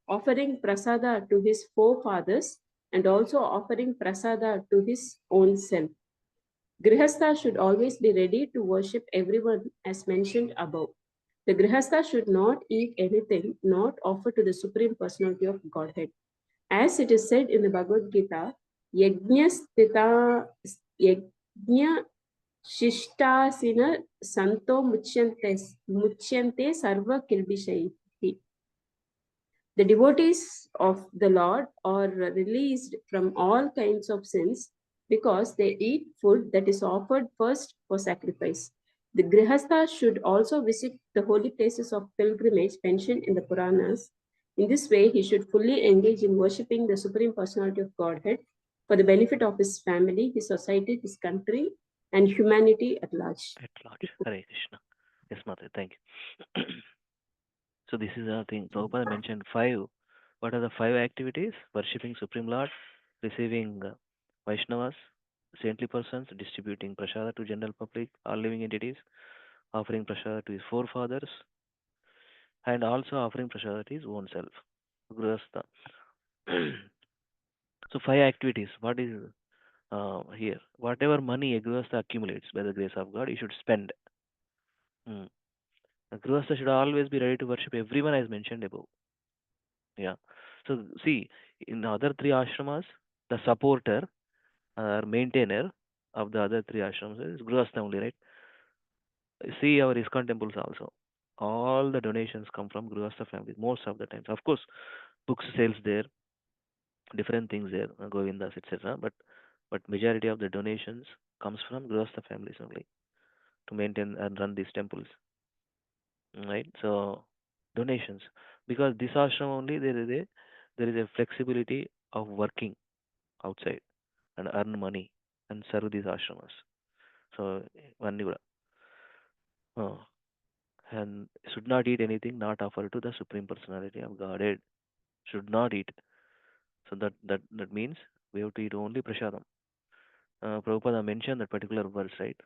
offering prasada to his forefathers, and also offering prasada to his own self. Grihastha should always be ready to worship everyone as mentioned above. The Grihastha should not eat anything not offered to the Supreme Personality of Godhead. As it is said in the Bhagavad Gita, Yajna Shishtasina Santo Muchyante Sarva Kilbishaihi. The devotees of the Lord are released from all kinds of sins because they eat food that is offered first for sacrifice. The Grihastha should also visit the holy places of pilgrimage mentioned in the Puranas. In this way, he should fully engage in worshipping the Supreme Personality of Godhead for the benefit of his family, his society, his country, and humanity at large. Hare Krishna. Yes, Mother, thank you. So this is our thing. Prabhupada mentioned 5. What are the 5 activities? Worshipping Supreme Lord, receiving Vaishnavas, saintly persons, distributing prasada to general public, all living entities, offering prasada to his forefathers, and also offering prasada to his own self. Grihastha. So 5 activities. What is here? Whatever money a Grihastha accumulates by the grace of God, he should spend. A Grihastha should always be ready to worship everyone as mentioned above. Yeah. So see, in the other 3 ashramas, the supporter or maintainer of the other 3 ashramas is Grihastha only, right? See our ISKCON temples also. All the donations come from Grihastha families most of the times. Of course, books sales there, different things there, Govindas, etc. But majority of the donations comes from Grihastha families only to maintain and run these temples. Right? So donations, because this ashram only there is a flexibility of working outside and earn money and serve these ashramas. So one and should not eat anything not offered to the Supreme Personality of Godhead. Should not eat. So that means we have to eat only prasadam. Prabhupada mentioned that particular verse, right?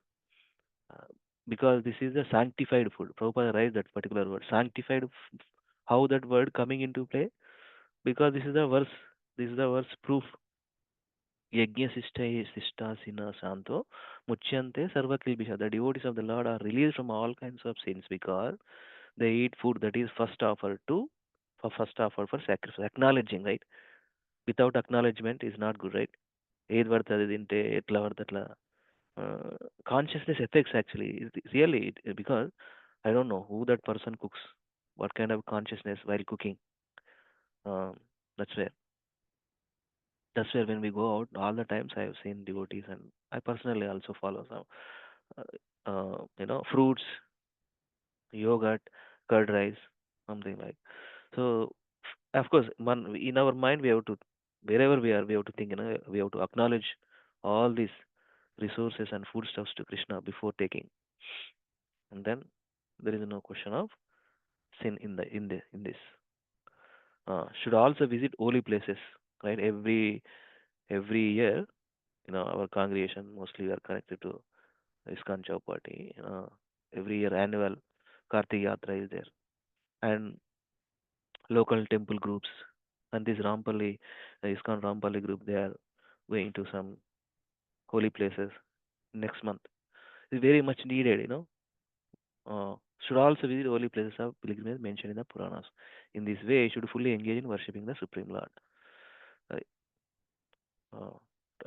Because this is the sanctified food. Prabhupada writes that particular word, sanctified. How that word coming into play? Because this is the verse proof. Yajna Sishtasina Santo Muchyante Sarvakilbisha. The devotees of the Lord are released from all kinds of sins because they eat food that is first offer for sacrifice. Acknowledging, right? Without acknowledgement is not good, right? ఏది పడితే అది తింటే ఎట్లా పడితే అట్లా consciousness affects actually. Really, because I don't know who that person cooks, what kind of consciousness while cooking. Um, that's where when we go out, all the times I have seen devotees, and I personally also follow some, fruits, yogurt, curd rice, something like. So, of course, one in our mind we have to, wherever we are, we have to think, we have to acknowledge all these resources and foodstuffs to Krishna before taking, and then there is no question of sin in this. Should also visit holy places, right? Every year, our congregation mostly we are connected to ISKCON Chowpatty. Every year annual Kartik Yatra is there, and local temple groups, and this Rampalli, ISKCON Rampalli group, they are going to some holy places next month. It's very much needed. Should also visit holy places of pilgrimage mentioned in the Puranas. In this way, should fully engage in worshipping the Supreme Lord. Right.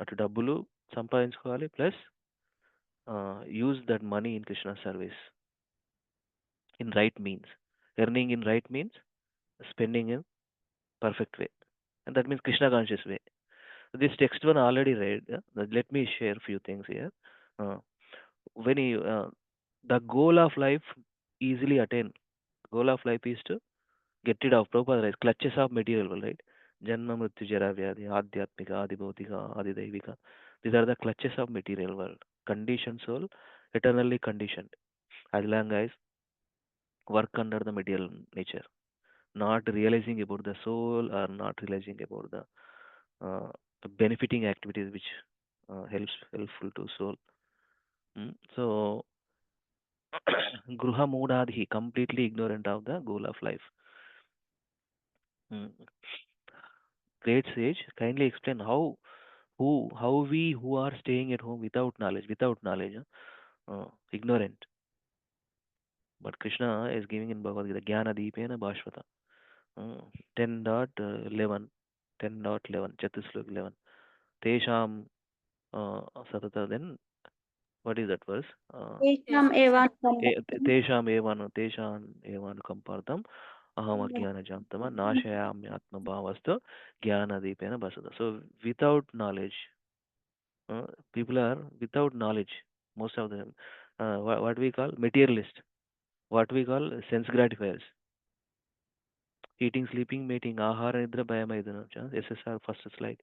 అటు డబ్బులు సంపాదించుకోవాలి plus use that money in Krishna service in right means. Earning in right means, spending in perfect way. And that means Krishna conscious way. This text one already read. Let me share few things here. Uh, when you, the goal of life easily attain. Goal of life is to get rid of Prabhupada writes, clutches of material world, right? Janma Mrityu Jara Vyadhi, Adhyatmika, Adibhautika, Adidaivika. These are the clutches of material world. Conditioned soul, eternally conditioned. As long as work under the material nature, not realizing about the soul or not realizing about the benefiting activities which helpful to soul. So Gruha Mudadhi, completely ignorant of the goal of life. Mm. Great sage, kindly explain how we who are staying at home without knowledge, ignorant. But Krishna is giving in Bhagavad Gita, Jnana Deepena Bhashvata. 10.11, 10.11, Chatuslok 11. Tesham Satata, then what is that verse? Tesham evan Tesham evan Kampartam Aham Jnana Jantama Nashayami Atma Bhavastu Jnana Deepena Bhasada. So without knowledge, people are without knowledge, most of them. What we call materialist, what we call sense gratifiers. Eating, sleeping, mating, ahara, nidra, భయమైదనం. SSR first slide,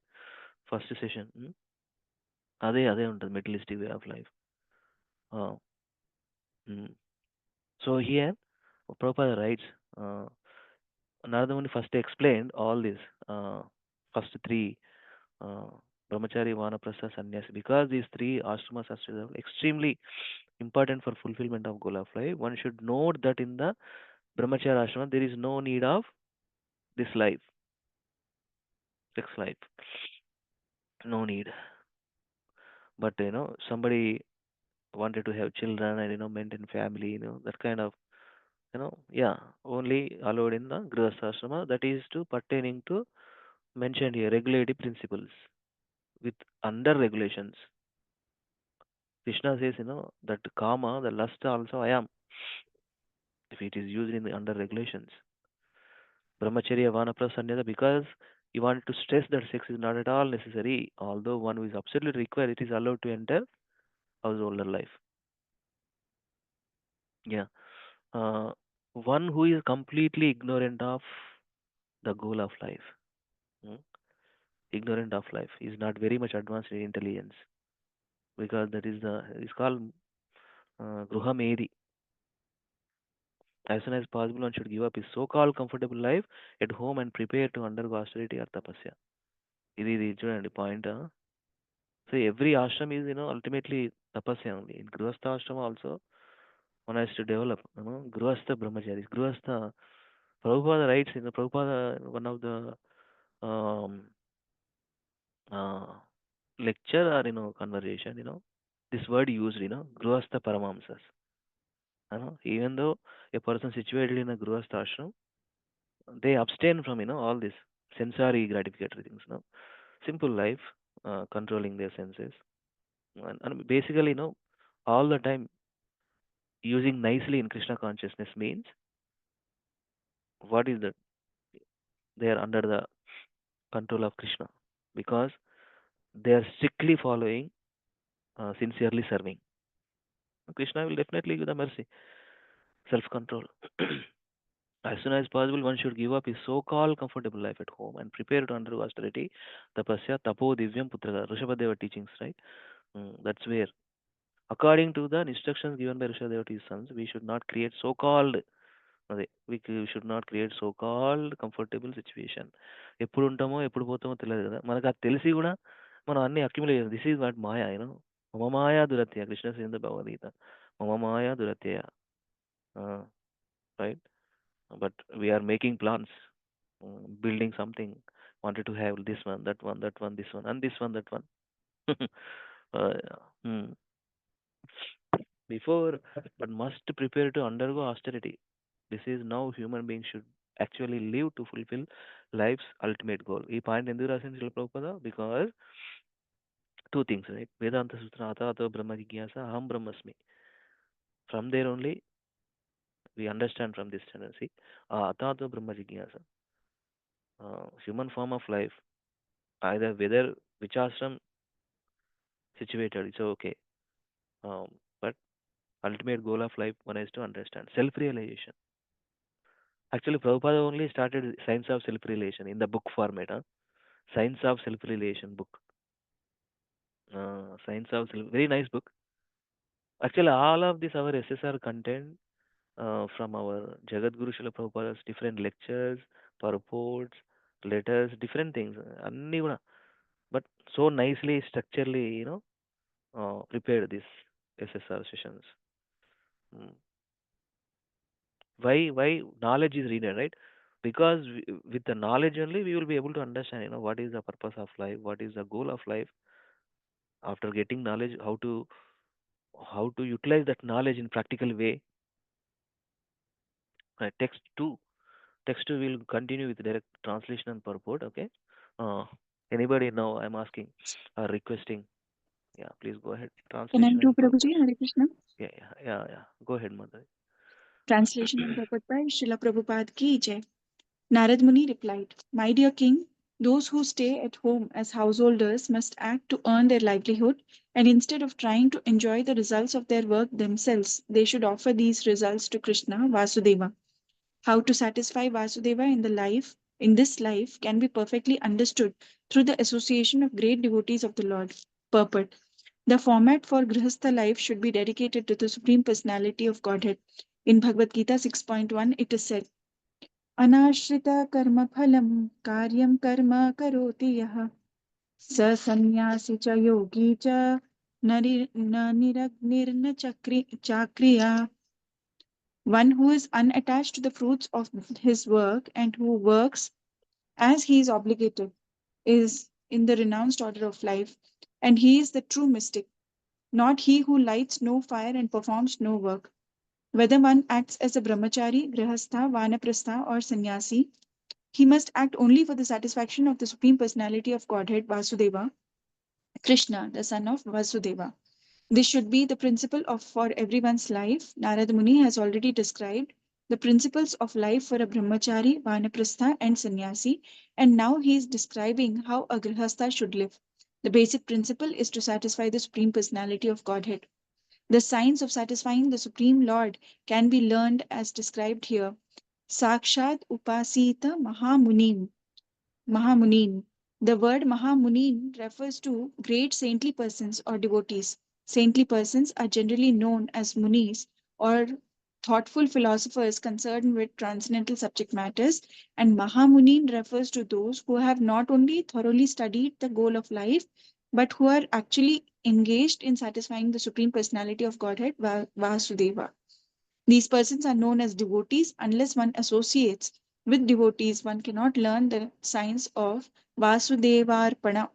first session. అదే ఉంటుంది materialistic way of life. So here Prabhupada writes, Narada Muni first explained all this, first three, brahmachari, vanaprastha, sannyasi, because these three ashramas are extremely important for fulfillment of goal of life. One should note that in the brahmacharya ashrama there is no need of this life, sex life, no need. But somebody wanted to have children and maintain family, that kind of, yeah, only allowed in the grihastha ashrama, that is to pertaining to mentioned here regulative principles with under regulations. Krishna says, that kama, the lust also I am, if it is used in the under regulations. Brahmacharya, vanaprastha, sanyasa, because you want to stress that sex is not at all necessary, although one who is absolutely required, it is allowed to enter householder life. Yeah. One who is completely ignorant of the goal of life, ignorant of life, is not very much advanced in intelligence, because that is is called gruha medi. As soon as possible, one should give up his so-called comfortable life at home and prepare to undergo austerity or tapasya. ఇది చూడండి point. So every ashram is ultimately tapasya only. In grihastha ashram also one has to develop grihastha brahmacharis. Grihastha, Prabhupada writes in the Prabhupada, one of the um, uh, lecture or conversation, this word used, Grihastha Paramamsas. Even though a person situated in a Grihastha ashram, they abstain from all this sensory gratificatory things. Simple life, controlling their senses, and basically, all the time using nicely in Krishna consciousness means what is that? They are under the control of Krishna because they are strictly following, sincerely serving. Krishna will definitely give the mercy, self-control. As soon as possible, one should give up his so-called comfortable life at home and prepare to undergo austerity. Tapasya, tapo, divyam, putraga. Rishabhadeva teachings, right? That's where, according to the instructions given by Rishabhadeva's sons, we should not create so-called, we should not create so-called comfortable situation. ఎప్పుడు ఉంటామో ఎప్పుడు పోతామో తెలియదు కదా, మనకు అది తెలిసి కూడా మనం అన్ని అక్యుములేట్ చేస్తాం. దిస్ ఈజ్ వాట్ మాయా, మమ మాయా దురత్య. కృష్ణ శ్రీంద భగవద్గీత, మమ మాయా దురత్య, right? But we are making plans, building something, wanted to have this one, that one, that one, this one, and this one, that one. Yeah. Before, but must prepare to undergo austerity. This is now human beings should actually live to fulfill life's ultimate goal. ఈ point ఎందుకు రాసింది శిల Prabhupada? Because two things, right? Vedanta Sutra, Atato Brahma Jigyasa, Aham Brahmasmi. From there only we understand from this tendency, Atato Brahma Jigyasa, human form of life, either whether which ashram situated, it's okay. But ultimate goal of life, one is to understand self-realization. Actually, Prabhupada only started Science of Self-Realization in the book format. Science of Self-Realization book. Science of Self, very nice book. Actually, all of this our SSR content from our Jagat Guru Srila Prabhupada's different lectures, purports, letters, different things. Anni kuda. But so nicely, structurally, prepared these SSR sessions. Why knowledge is needed, right? Because with the knowledge only we will be able to understand, what is the purpose of life, what is the goal of life. After getting knowledge, how to utilize that knowledge in practical way. Text 2 will continue with direct translation and purport. Okay. Anybody now I'm asking or requesting, yeah, please go ahead. Can I Translation do and purport. Prabhuji? Hare Krishna. Yeah. Go ahead, mother. Translation and purport by Srila Prabhupada ki jai. Narad Muni replied, "My dear king, those who stay at home as householders must act to earn their livelihood, and instead of trying to enjoy the results of their work themselves, they should offer these results to Krishna, Vasudeva. How to satisfy Vasudeva in this life can be perfectly understood through the association of great devotees of the Lord. Purport. The format for Grihastha life should be dedicated to the Supreme Personality of Godhead. In Bhagavad Gita 6.1, it is said, Anashrita karma phalam karyam karma karoti yaha sa sannyasi cha yogi cha niragna chakriya. One who is unattached to the fruits of his work and who works as he is obligated is in the renounced order of life, and he is the true mystic, not he who lights no fire and performs no work. Whether one acts as a brahmachari, grihastha, vanaprastha, or sannyasi, he must act only for the satisfaction of the Supreme Personality of Godhead, Vasudeva, Krishna, the son of Vasudeva. This should be the principle for everyone's life. Narada Muni has already described the principles of life for a brahmachari, vanaprastha, and sannyasi, and now he is describing how a grihastha should live. The basic principle is to satisfy the Supreme Personality of Godhead. The signs of satisfying the Supreme Lord can be learned as described here. Sakshat upasita Mahamunin. The word Mahamunin refers to great saintly persons or devotees. Saintly persons are generally known as Munis or thoughtful philosophers concerned with transcendental subject matters, and Mahamunin refers to those who have not only thoroughly studied the goal of life, but who are actually engaged in satisfying the Supreme Personality of Godhead, Vasudeva. These persons are known as devotees. Unless one associates with devotees, one cannot learn the science of Vasudevarpana.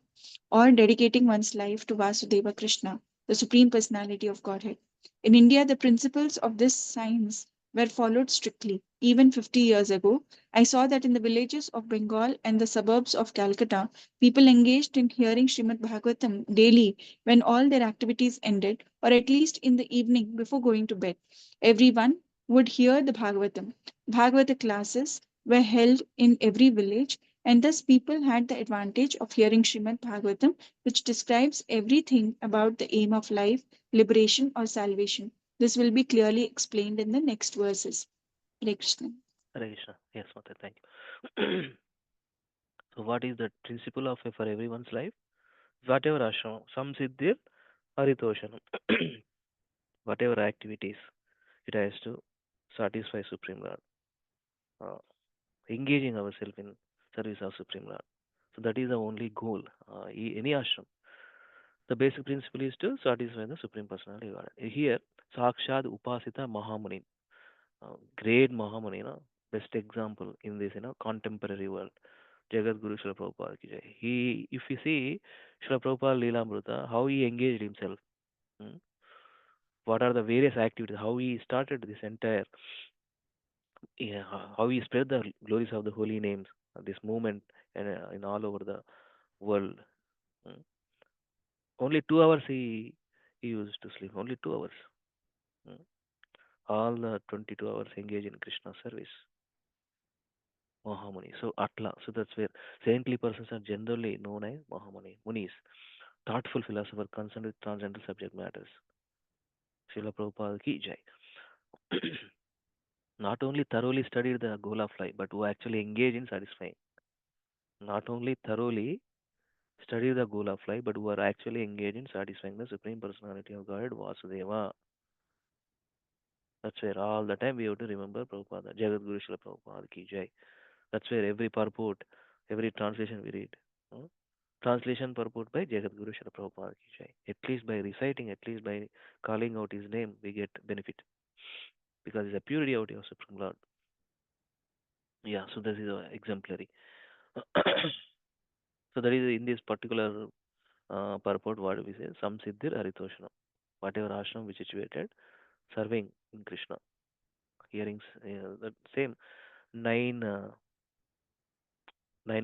or dedicating one's life to Vasudeva Krishna, the Supreme Personality of Godhead. In India, the principles of this science were followed strictly. Even 50 years ago, I saw that in the villages of Bengal and the suburbs of Calcutta, people engaged in hearing Srimad Bhagavatam daily when all their activities ended, or at least in the evening before going to bed. Everyone would hear the Bhagavatam. Bhagavata classes were held in every village, and thus people had the advantage of hearing Srimad Bhagavatam, which describes everything about the aim of life, liberation, or salvation. This will be clearly explained in the next verses. Hare Krishna. Hare Krishna. Yes, Mata, thank you. So, what is the principle of for everyone's life? Whatever ashram, some siddhir, haritoshanam. Whatever activities, it has to satisfy Supreme Lord. Engaging ourselves in service of Supreme Lord. So that is the only goal. Any ashram. The basic principle is to satisfy the Supreme Personality of Godhead. Here, Sakshad Upasita Mahamuni, great Mahamuni, best example in this, contemporary world. Jagat Guru Srila Prabhupada ki jai. If you see Srila Prabhupada Lilananda, how he engaged himself, what are the various activities, how he started this entire, how he spread the glories of the holy names, this movement, and in all over the world. Mm. Only 2 hours he used to sleep. Only 2 hours. Mm. All the 22 hours engaged in Krishna service. Mahamuni. So Atla. So that's where saintly persons are generally known as Mahamuni. Munis. Thoughtful philosopher concerned with transcendental subject matters. Srila Prabhupada ki jai. Not only thoroughly studied the goal of life, but who actually engage in satisfying. Not only thoroughly study the goal of life, but who are actually engaged in satisfying the Supreme Personality of God, Vasudeva. That's where all the time we have to remember Prabhupada, Jagat Guru Srila Prabhupada ki jai. That's where every purport, every translation we read. Translation purport by Jagat Guru Srila Prabhupada ki jai. At least by reciting, at least by calling out his name, we get benefit. Because it's a pure devotee of Supreme Lord. Yeah, so this is exemplary. So that is in this particular purport what we say, Sam Siddhir Haritoshanam. Whatever ashram which is situated, serving in Krishna. Hearings, the same nine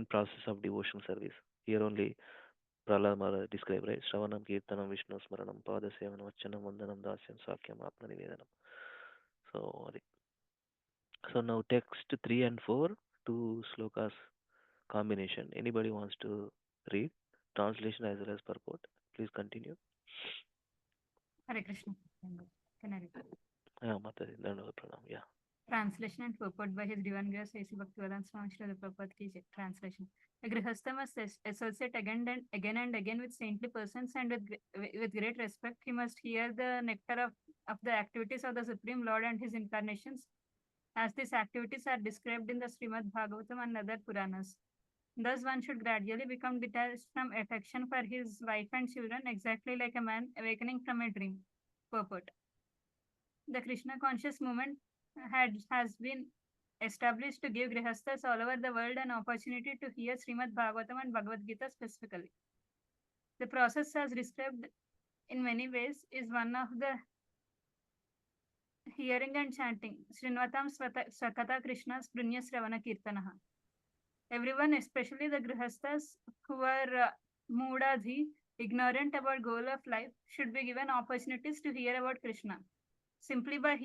process of devotional service. Here only Prahlad Maharaj described, right? Shravanam, Kirtanam, Vishnu Smaranam, Padasevanam, Vachanam, Vandanam, Dasyam, Sakyam, Atma Nivedanam. So now text 3 and 4, 2 slokas combination. Anybody wants to read? Translation as well as purport. Please continue. Hare Krishna. Can I read? Yeah, Mataji, Dandava Pranam. Yeah. Translation and purport by His Divine Grace A.C. Bhaktivedanta Swami Srila Prabhupada ki jai. Translation. A grihastha must associate again and again with saintly persons, and with great respect he must hear the nectar of the activities of the Supreme Lord and his incarnations, as these activities are described in the Srimad Bhagavatam and other Puranas. Thus one should gradually become detached from affection for his wife and children, exactly like a man awakening from a dream. Purport. The Krishna conscious movement has been established to give grihasthas all over the world an opportunity to hear Srimad Bhagavatam and Bhagavad Gita specifically. The process, as described in many ways, is one of the hearing and chanting Srinvatam Swakata Krishna's Punya Sravana Kirtanaha. Everyone, especially the grihasthas who are moodadhi, ignorant about goal of life, should be given opportunities to hear about Krishna. Simply by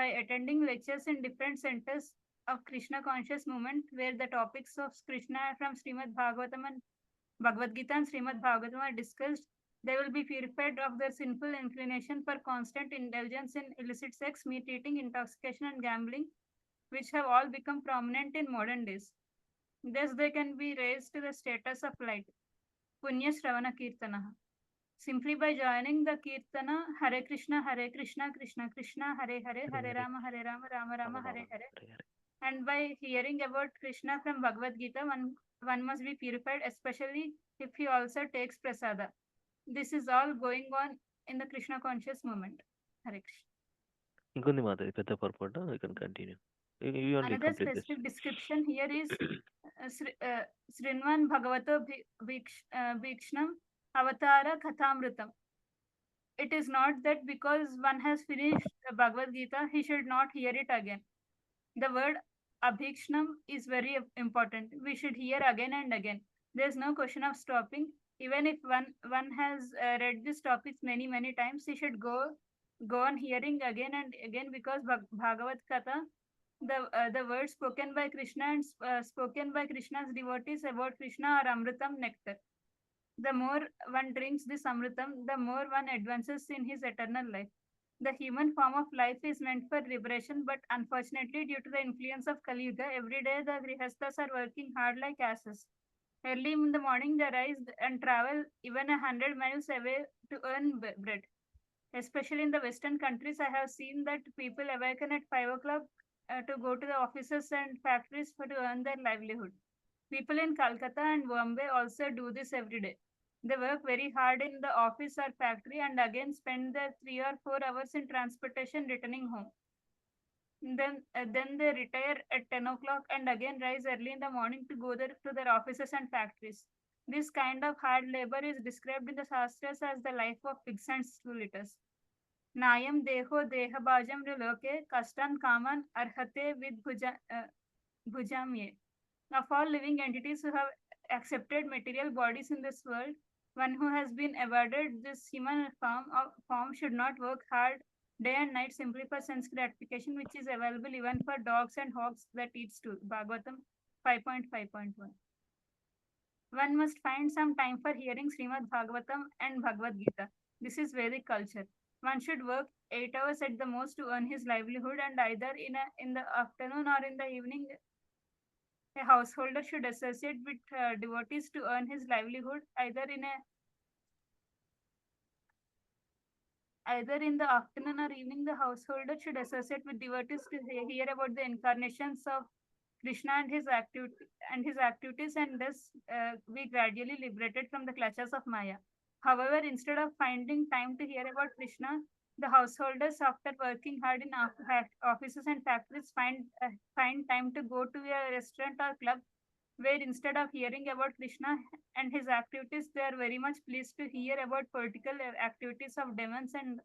attending lectures in different centers of Krishna conscious movement, where the topics of Krishna from Srimad Bhagavatam and Bhagavad Gita and Srimad Bhagavatam are discussed, they will be purified of their sinful inclination for constant indulgence in illicit sex, meat eating, intoxication, and gambling, which have all become prominent in modern days. Thus, they can be raised to the status of light. Punya Shravana Kirtanaha. Simply by joining the Kirtana, Hare Krishna, Krishna Krishna, Hare Hare, Hare Rama, Rama Rama, Hare Hare. And by hearing about Krishna from Bhagavad Gita, one must be purified, especially if he also takes prasada. This is all going on in the Krishna conscious movement. Hare Krishna. Inkundi Mataji, Peta purport, we can continue. You only Another complete this. specific description here is Srimad Bhagavatam Bhikshnam Avatara Kathamritam. It is not that because one has finished the Bhagavad Gita, he should not hear it again. The word Abhikshnam is very important. We should hear again and again. There's no question of stopping. Even if one has read these topics many times, he should go on hearing again and again, because Bhagavad Gita, the words spoken by Krishna and spoken by Krishna's devotees about Krishna are Amritam nectar. The more one drinks this Amritam, the more one advances in his eternal life. The human form of life is meant for liberation, but unfortunately, due to the influence of Kali Yuga, every day the Grihasthas are working hard like asses. Early in the morning, they rise and travel even 100 miles away to earn bread. Especially in the Western countries, I have seen that people awaken at 5 o'clock to go to the offices and factories to earn their livelihood. People in Calcutta and Bombay also do this every day. They work very hard in the office or factory and again spend their 3 or 4 hours in transportation returning home. Then they retire at 10 o'clock and again rise early in the morning to go to their offices and factories. This kind of hard labor is described in the Shastras as the life of pigs and stool eaters. Nayam deho dehabajam loke kastan kaman arhate with bhujamye. Of all living entities who have accepted material bodies in this world, one who has been awarded this human form should not work hard day and night simply for sense gratification, which is available even for dogs and hogs that eat stool. Bhagavatam 5.5.1. One must find some time for hearing Srimad Bhagavatam and Bhagavad Gita. This is Vedic culture. One should work 8 hours at the most to earn his livelihood, and either in the afternoon or in the evening, a householder should associate with devotees to earn his livelihood. Either in the afternoon or evening, the householder should associate with devotees to hear about the incarnations of Krishna and his activities, and thus be gradually liberated from the clutches of Maya. However, instead of finding time to hear about Krishna, the householders, after working hard in offices and factories, find time to go to a restaurant or club, where instead of hearing about Krishna and his activities, they are very much pleased to hear about political activities of demons and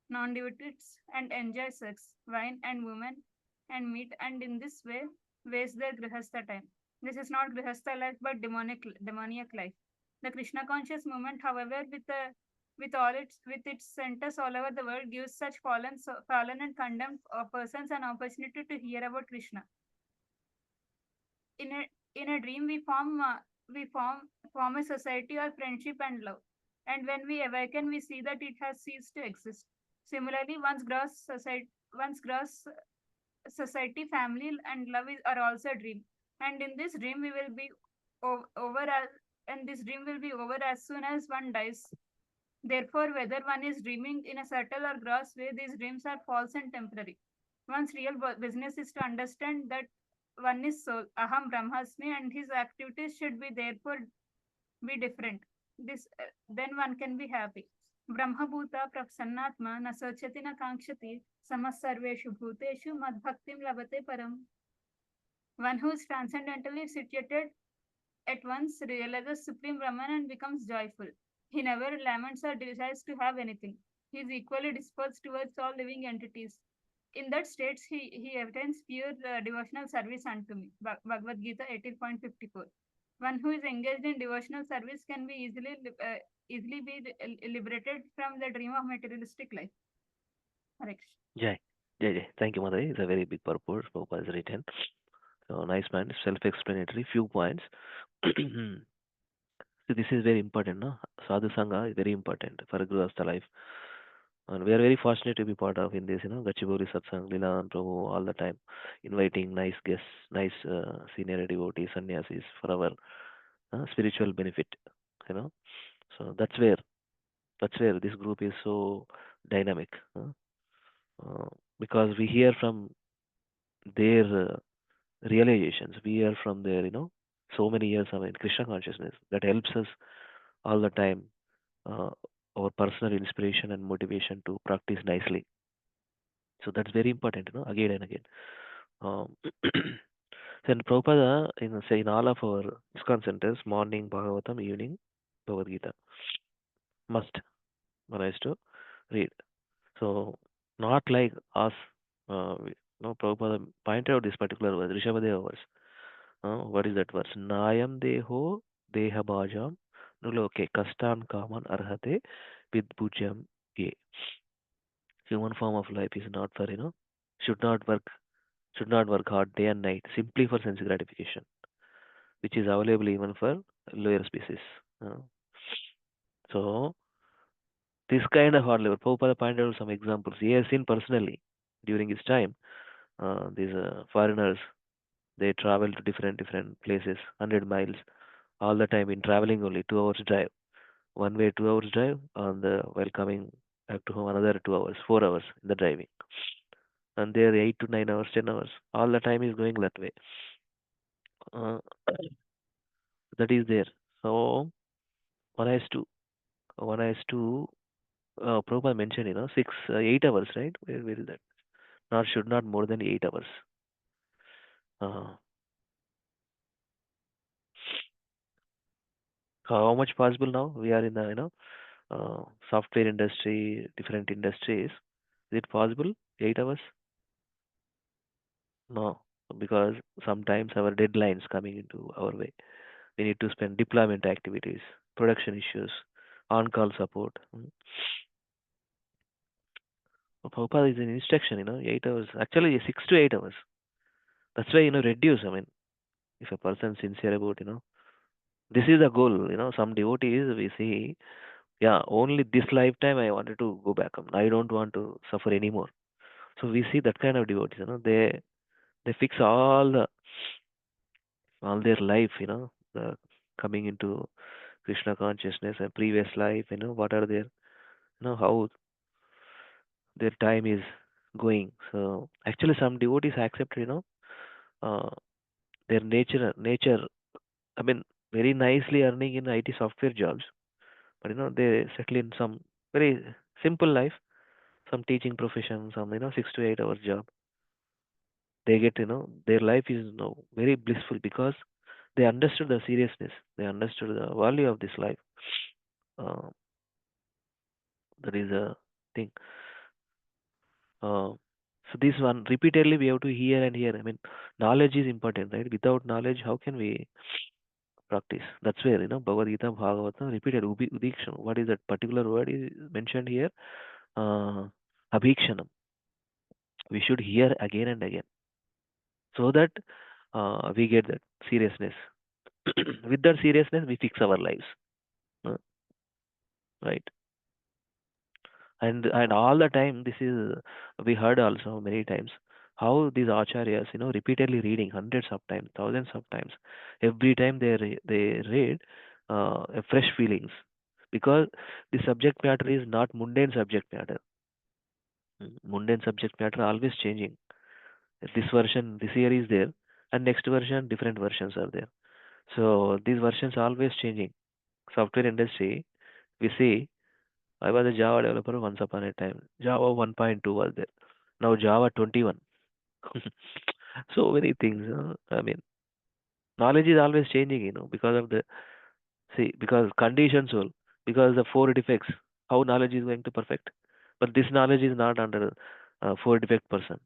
non-devotees, and enjoy sex, wine, and women, and meat, and in this way waste their grihastha time. This is not grihastha life, but demoniac life. The Krishna conscious movement, however, with its centers all over the world, gives such fallen and condemned persons an opportunity to hear about Krishna. In a dream, we form a society or friendship and love, and when we awaken, we see that it has ceased to exist. Similarly, one's gross society, family, and love are also a dream, and in this dream we will be over as soon as one dies. Therefore, whether one is dreaming in a subtle or gross way, these dreams are false and temporary. One's real business is to understand that one is soul, aham brahmasmi, and his activities should be therefore be different. Then one can be happy. Brahmabhuta prasannatma na sochati na kankshati samasarveshu bhuteshu madbhaktim labate param. One who is transcendentally situated at once realizes Supreme Brahman and becomes joyful. He never laments or desires to have anything. He is equally disposed towards all living entities. In that state, he obtains pure devotional service unto me. Bhagavad Gita 18.54. One who is engaged in devotional service can be easily be liberated from the dream of materialistic life. Correct. Jai. Thank you, Mother. It's a very big purport. Prabhupada has written. So nice, man. Self-explanatory. Few points. So this is very important, no? Sadhu Sangha is very important for a Grihastha life. And we are very fortunate to be part of in this, Gachibowli Satsang, Lilananda Prabhu, all the time, inviting nice guests, nice senior devotees, sannyasis for our spiritual benefit, So that's where this group is so dynamic, because we hear from their realizations, we hear from their, so many years of Krishna consciousness that helps us all the time, our personal inspiration and motivation to practice nicely. So that's very important, again and again. Then Prabhupada, in all of our ISKCON centers, morning Bhagavatam, evening Bhagavad Gita. Must. One has to read. So, not like us. Prabhupada pointed out this particular verse, Rishabhadeva verse. What is that verse? Nayam deho deha bhajam nuloke kastan kaman arhate vidbhujam ye. Human form of life is not for, should not work hard day and night simply for sense gratification, which is available even for lower species. So this kind of hard labor, Prabhupada pointed out some examples. He has seen personally during his time. These foreigners, they travel to different places, 100 miles, all the time in traveling only 2 hours drive. One way 2 hours drive, and while coming back to home another 2 hours, 4 hours in the driving. And there 8 to 9 hours, 10 hours, all the time is going that way. Uh, that is there. So one has to Prabhupada mentioned, 8 hours, right? Where is that? Not should not more than 8 hours. Uh, how much possible now? We are in the software industry, different industries. Is it possible? 8 hours? No, because sometimes our deadlines coming into our way. We need to spend deployment activities, production issues, on-call support. Prabhupada is an instruction, 8 hours. Actually, 6 to 8 hours. That's why, reduce. I mean, if a person is sincere about, this is the goal, some devotees we see, yeah, only this lifetime I wanted to go back. I don't want to suffer anymore. So we see that kind of devotees, they fix all their life, coming into Krishna consciousness and previous life, what are their, how their time is going. So actually some devotees accept, uh, their nature, I mean, very nicely earning in IT software jobs, but they settle in some very simple life, some teaching profession, some 6 to 8 hours job. They get, their life is very blissful because they understood the seriousness, they understood the value of this life. uh, that is a thing. So this one repeatedly we have to hear and hear. I mean, knowledge is important, right? Without knowledge, how can we practice? That's where Bhagavad Gita, Bhagavatam, repeated udikshanam. What is that particular word is mentioned here? Abhikshanam. We should hear again and again so that we get that seriousness. With that seriousness, we fix our lives, uh, right? And all the time, this is we heard also many times how these acharyas, repeatedly reading hundreds of times, thousands of times. Every time they read fresh feelings because the subject matter is not mundane subject matter. Mundane subject matter always changing. This version, this year is there, and next version, different versions are there. So these versions always changing. Software industry, we see. I was a Java developer once upon a time. Java 1.2 was there. Now Java 21. So many things. I mean, knowledge is always changing, because of because conditions will, because the four defects, how knowledge is going to perfect. But this knowledge is not under four defect person.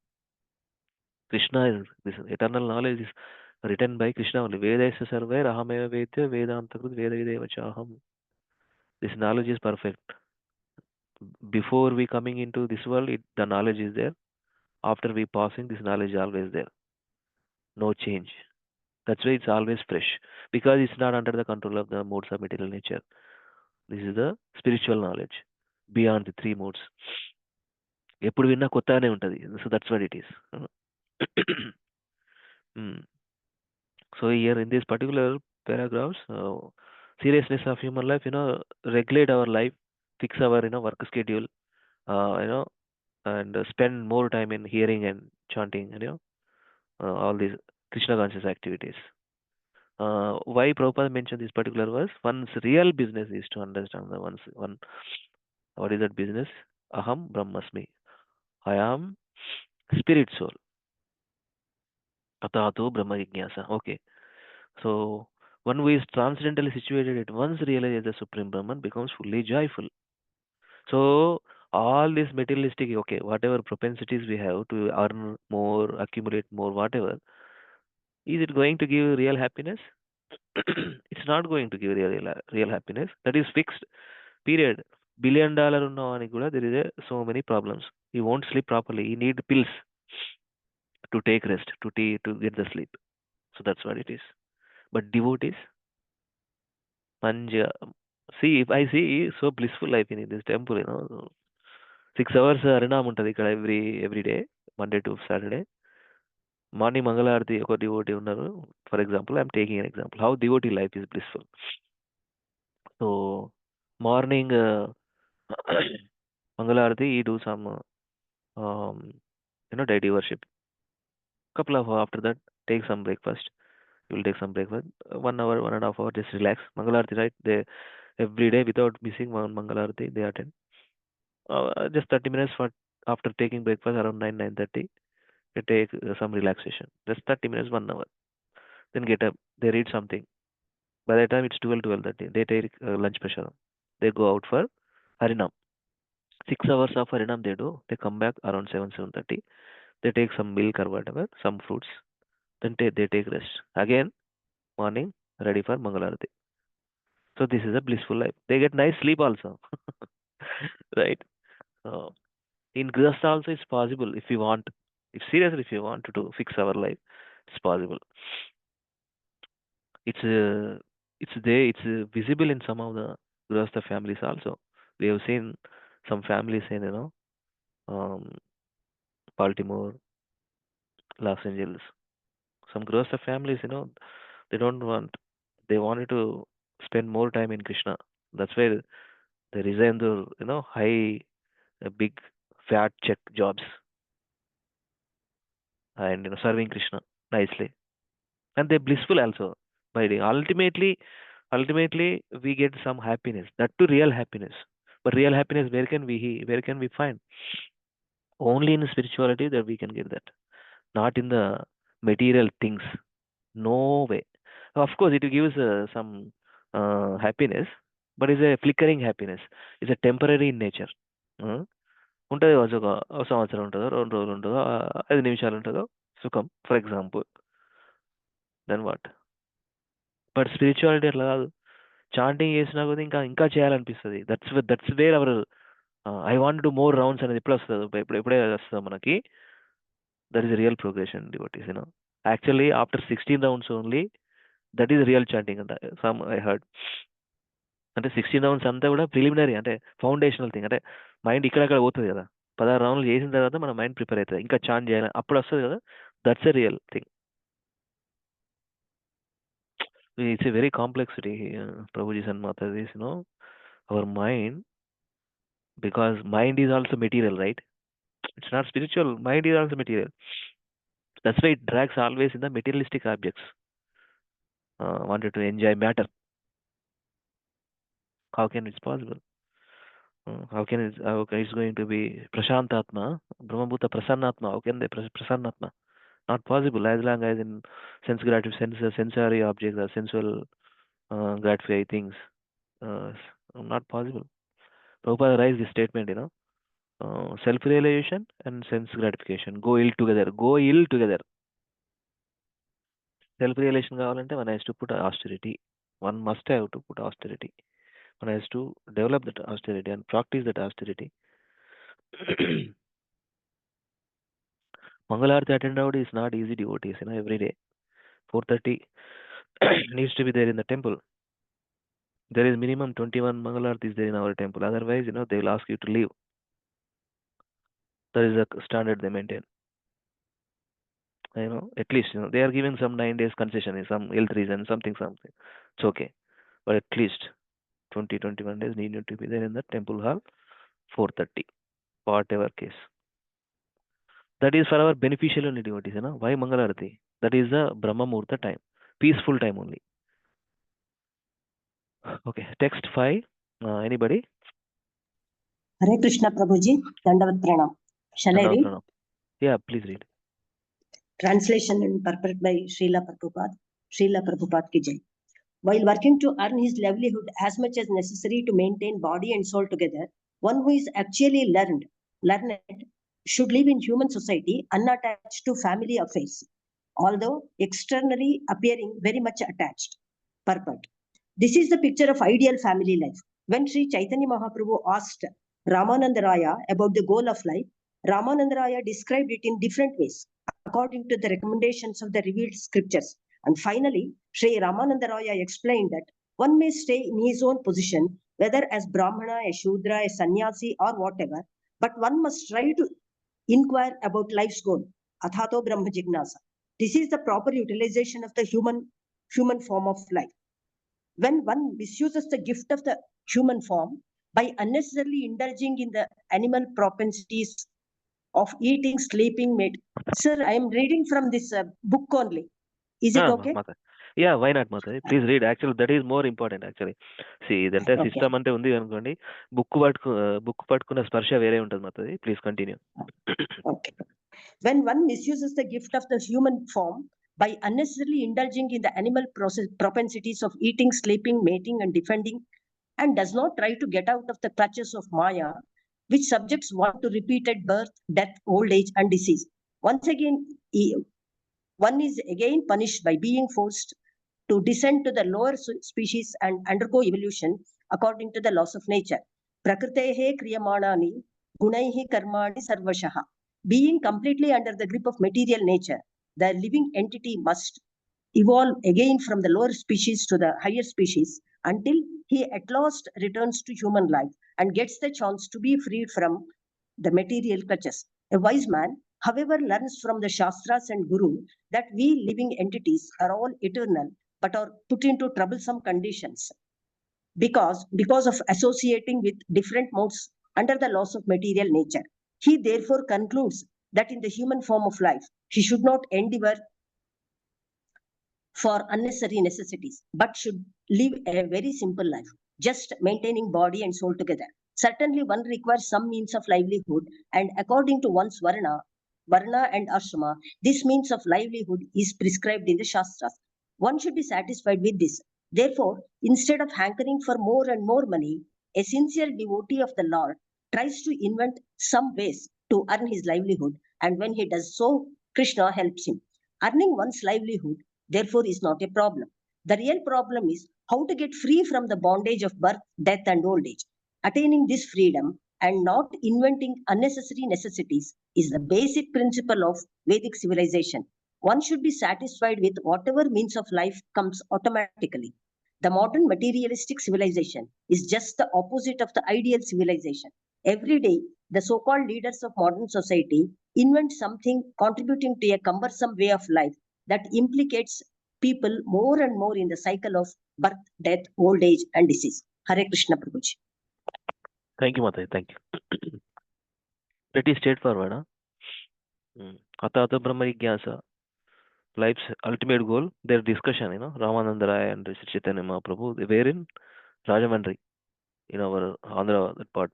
Krishna is, this eternal knowledge is written by Krishna only. Vedasya sarvair ahameva vedya vedantakrut vedavideva chaham. This knowledge is perfect. Before we coming into this world, the knowledge is there. After we passing, this knowledge is always there. No change. That's why it's always fresh. Because it's not under the control of the modes of material nature. This is the spiritual knowledge. Beyond the three modes. ఎప్పుడు విన్నా కొత్తగానే ఉంటుంది. So that's what it is. So here in this particular paragraphs, seriousness of human life, regulate our life, fix our work schedule, and spend more time in hearing and chanting, all these Krishna conscious activities. Why Prabhupada mentioned this particular verse? One's real business is to understand the one. What is that business? Aham Brahmasmi. I am spirit soul. Atato Brahma Jignasa. Okay. So one who is transcendentally situated at once realizes the Supreme Brahman becomes fully joyful. So all this materialistic, okay, whatever propensities we have to earn more, accumulate more, whatever, is it going to give real happiness? It's not going to give real happiness. That is fixed. Period. $1 billion ఉన్నవానికి కూడా there is so many problems. He won't sleep properly. He need pills to take rest, to get the sleep. So that's what it is. But devotees, Panja. See, if I see so blissful life in this temple, 6 hours harinam untadi ikkada every day, Monday to Saturday. Morning Mangalarti ఒక devotee ఉన్నారు. For example, I'm taking an example. How devotee life is blissful. So morning Mangalarti, he do some deity worship. Couple of after that, take some breakfast. You will take some breakfast. 1 hour, 1.5 hour, just relax. Mangalarti, right? They every day without missing one Mangalarti, they attend. Just 30 minutes after taking breakfast around 9:30. They take some relaxation. Just 30 minutes, 1 hour. Then get up. They read something. By the time it's 12:30, they take lunch prasadam. They go out for Harinam. 6 hours of Harinam they do. They come back around 7:30. They take some milk or whatever, some fruits. Then they take rest. Again, morning, ready for Mangalarati. So this is a blissful life. They get nice sleep also. Right? In Grihastha also it's possible if you want. If seriously, if you want to fix our life, it's possible. It's there. It's visible in some of the Grihastha families also. We have seen some families in Baltimore, Los Angeles. Some Grihastha families, they don't want. They wanted to spend more time in Krishna. That's why they resign their high, big, fat check jobs and serving Krishna nicely. And they're blissful also by day. Ultimately we get some happiness, that too real happiness. But real happiness, where can we find? Only in spirituality that we can get that, not in the material things. No way. Of course it gives some happiness, but it's a flickering happiness. It's a temporary in nature. ఉంటుంది ఒక సంవత్సరం ఉంటుందో 2 రోజులు ఉంటుందో 5 నిమిషాలు ఉంటుందో సుఖం, for example. Then what? But spirituality అట్లా కాదు. చాంటింగ్ చేసినా కూడా ఇంకా చేయాలనిపిస్తుంది. That's where our I want to more rounds అనేది ఎప్పుడు వస్తుందో, ఎప్పుడే వస్తుందో మనకి, that is real progression devotees. Actually after 16 rounds only that is real chanting అంట. Some I heard. అంటే 16 రౌండ్స్ అంతా కూడా ప్రిలిమినరీ, అంటే ఫౌండేషనల్ థింగ్. అంటే మైండ్ ఇక్కడక్కడ పోతుంది కదా, 16 రౌండ్లు చేసిన తర్వాత మన మైండ్ ప్రిపేర్ అవుతుంది, ఇంకా చాంట్ చేయాలి, అప్పుడు వస్తుంది కదా. That's a real thing. It's a very complexity, Prabhuji and Mataji, our mind, because mind is also material, right? It's not spiritual. Mind is also material. That's why it drags always in the materialistic objects. Wanted to enjoy matter. How can it's possible? How it's going to be Prashantatma, Brahmabhuta Prasannatma? How can they Prasannatma? Not possible as long as in sensory objects or sensual gratifying things. Not possible. Prabhupada raised this statement, self-realization and sense gratification go ill together. Self-realization కావాలంటే one has to put austerity. One must have to put austerity. One has to develop that austerity and practice that austerity. Mangalarti attend out is not easy, devotees, every day. 4:30 needs to be there in the temple. There is minimum 21 Mangalartis there in our temple. Otherwise, they will ask you to leave. That is a standard they maintain. At least, they are giving some 9 days concession in some health reason, something. It's okay. But at least 21 days need to be there in the temple hall, 4:30, whatever case. That is for our beneficial only, devotees. Why Mangalarati? That is the Brahma Murta time, peaceful time only. Okay, text 5. Anybody? Hare Krishna Prabhuji, Dandavat Pranam. Shall I read? Yeah, please read. Translation and purport by Srila Prabhupada. Srila Prabhupada ki jai. While working to earn his livelihood as much as necessary to maintain body and soul together, one who is actually learned should live in human society unattached to family affairs, although externally appearing very much attached. Purport. This is the picture of ideal family life. When Sri Chaitanya Mahaprabhu asked Ramananda Raya about the goal of life, Ramananda Raya described it in different ways according to the recommendations of the revealed scriptures. And finally, Sri Ramananda Raya explained that one may stay in his own position, whether as Brahmana, a Shudra, a Sannyasi, or whatever, but one must try to inquire about life's goal, Athato Brahma Jignasa. This is the proper utilization of the human form of life. When one misuses the gift of the human form by unnecessarily indulging in the animal propensities of eating, sleeping, mate. Sir, I am reading from this book only. Is it okay? Mata. Yeah, why not, Mata? Please read. Actually, that is more important. Actually, see, ఇదంటే Okay. System అంటే ఉంది అనుకోండి, book పట్టుకున్న స్పర్శ వేరే ఉంటుంది, Mata. Please continue. Okay. When one misuses the gift of the human form by unnecessarily indulging in the animal propensities of eating, sleeping, mating, and defending, and does not try to get out of the clutches of Maya, which subjects one to repeated birth, death, old age, and disease. Once again, one is again punished by being forced to descend to the lower species and undergo evolution according to the laws of nature. Prakritehe kriyamanani gunaihi karmani sarvashaha. Being completely under the grip of material nature, the living entity must evolve again from the lower species to the higher species until he at last returns to human life and gets the chance to be freed from the material clutches. A wise man, however, learns from the Shastras and Guru that we living entities are all eternal but are put into troublesome conditions because of associating with different modes under the laws of material nature. He therefore concludes that in the human form of life, he should not endeavor for unnecessary necessities, but should live a very simple life, just maintaining body and soul together. Certainly, one requires some means of livelihood, and according to one's varna and ashrama, this means of livelihood is prescribed in the Shastras. One should be satisfied with this. Therefore, instead of hankering for more and more money, a sincere devotee of the Lord tries to invent some ways to earn his livelihood, and when he does so, Krishna helps him. Earning one's livelihood therefore is not a problem. The real problem is how to get free from the bondage of birth, death, and old age. Attaining this freedom and not inventing unnecessary necessities is the basic principle of Vedic civilization. One should be satisfied with whatever means of life comes automatically. The modern materialistic civilization is just the opposite of the ideal civilization. Every day, the so-called leaders of modern society invent something contributing to a cumbersome way of life that implicates people more and more in the cycle of birth, death, old age, and disease. Hare Krishna Prabhuji. Thank you, Mata. Thank you. Pretty straightforward, huh? Atata Brahma Jignasa, life's ultimate goal, their discussion, Ramananda Raya and Sri Chaitanya Mahaprabhu, they were in Rajamandri, in our Andhra, that part.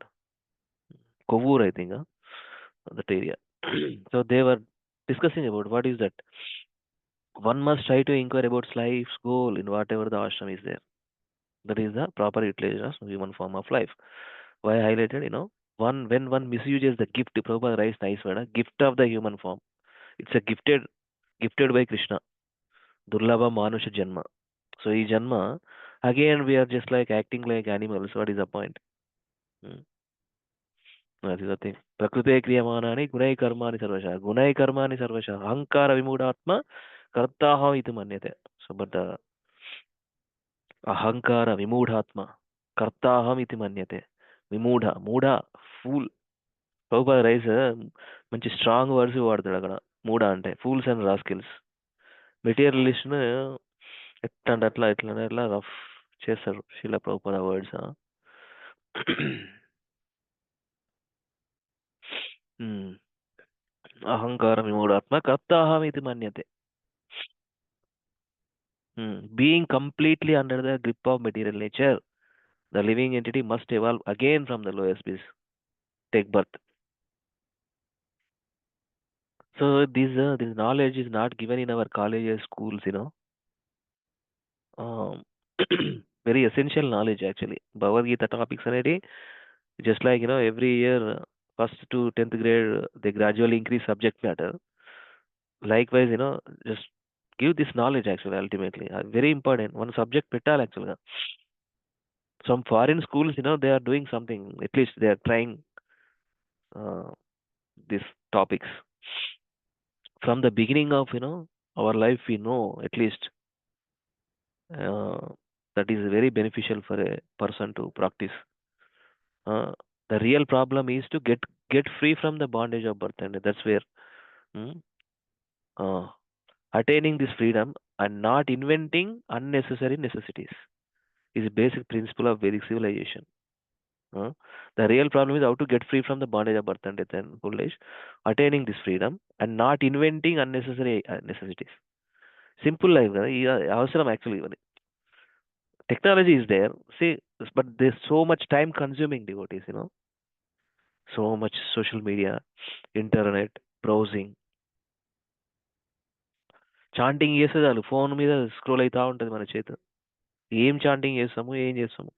Kovur, I think, that area. So they were discussing about what is that. One must try to inquire about life's goal in whatever the ashram is there. That is the proper utilization of human form of life. Why I highlighted, when one misuses the gift, Prabhupada writes nice word, gift of the human form. It's a gifted by Krishna. Durlabha Manusha Janma. So in Janma, again we are just like acting like animals. What is the point? That is the thing. Prakrute kriyamanani gunai karmani sarvasha. Gunai karmani sarvasha. Ahankara vimudatma kartaham iti manyate. So but the అహంకార విమూఢాత్మ కర్తాహం ఇది మన్యతే మూఢ pool Prabhupada rice మంచి strong words వాడతాడు అక్కడ మూఢ అంటే fools and rascals materialist ఎట్లా rough చేస్తారు శీల ప్రభుపాద వర్డ్స్ అహంకార విమూఢాత్మ కర్తాహం ఇది మన్యతే being completely under the grip of material nature, the living entity must evolve again from the lowest species, take birth. So this knowledge is not given in our colleges, schools, Um, very essential knowledge actually. Bhagavad Gita topics already, just like every year, first to 10th grade, they gradually increase subject matter. Likewise, just give this knowledge actually ultimately. Very important. One subject petal actually. Some foreign schools, they are doing something. At least they are trying uh, these topics. From the beginning of, our life, we know at least uh, that is very beneficial for a person to practice. Uh, the real problem is to get free from the bondage of birth, and that's where mm, uh, attaining this freedom and not inventing unnecessary necessities is a basic principle of Vedic civilization. Uh, the real problem is how to get free from the bondage of birth and death and old age, attaining this freedom and not inventing unnecessary necessities. Simple life, అవసరం actually. Technology is there, see, but there's so much time consuming devotees, so much social media, internet, browsing, chanting చేస్తే చాలు phone మీద scroll అవుతూ ఉంటుంది మన చేతి. ఏం chanting చేస్తాము, ఏం చేస్తాము,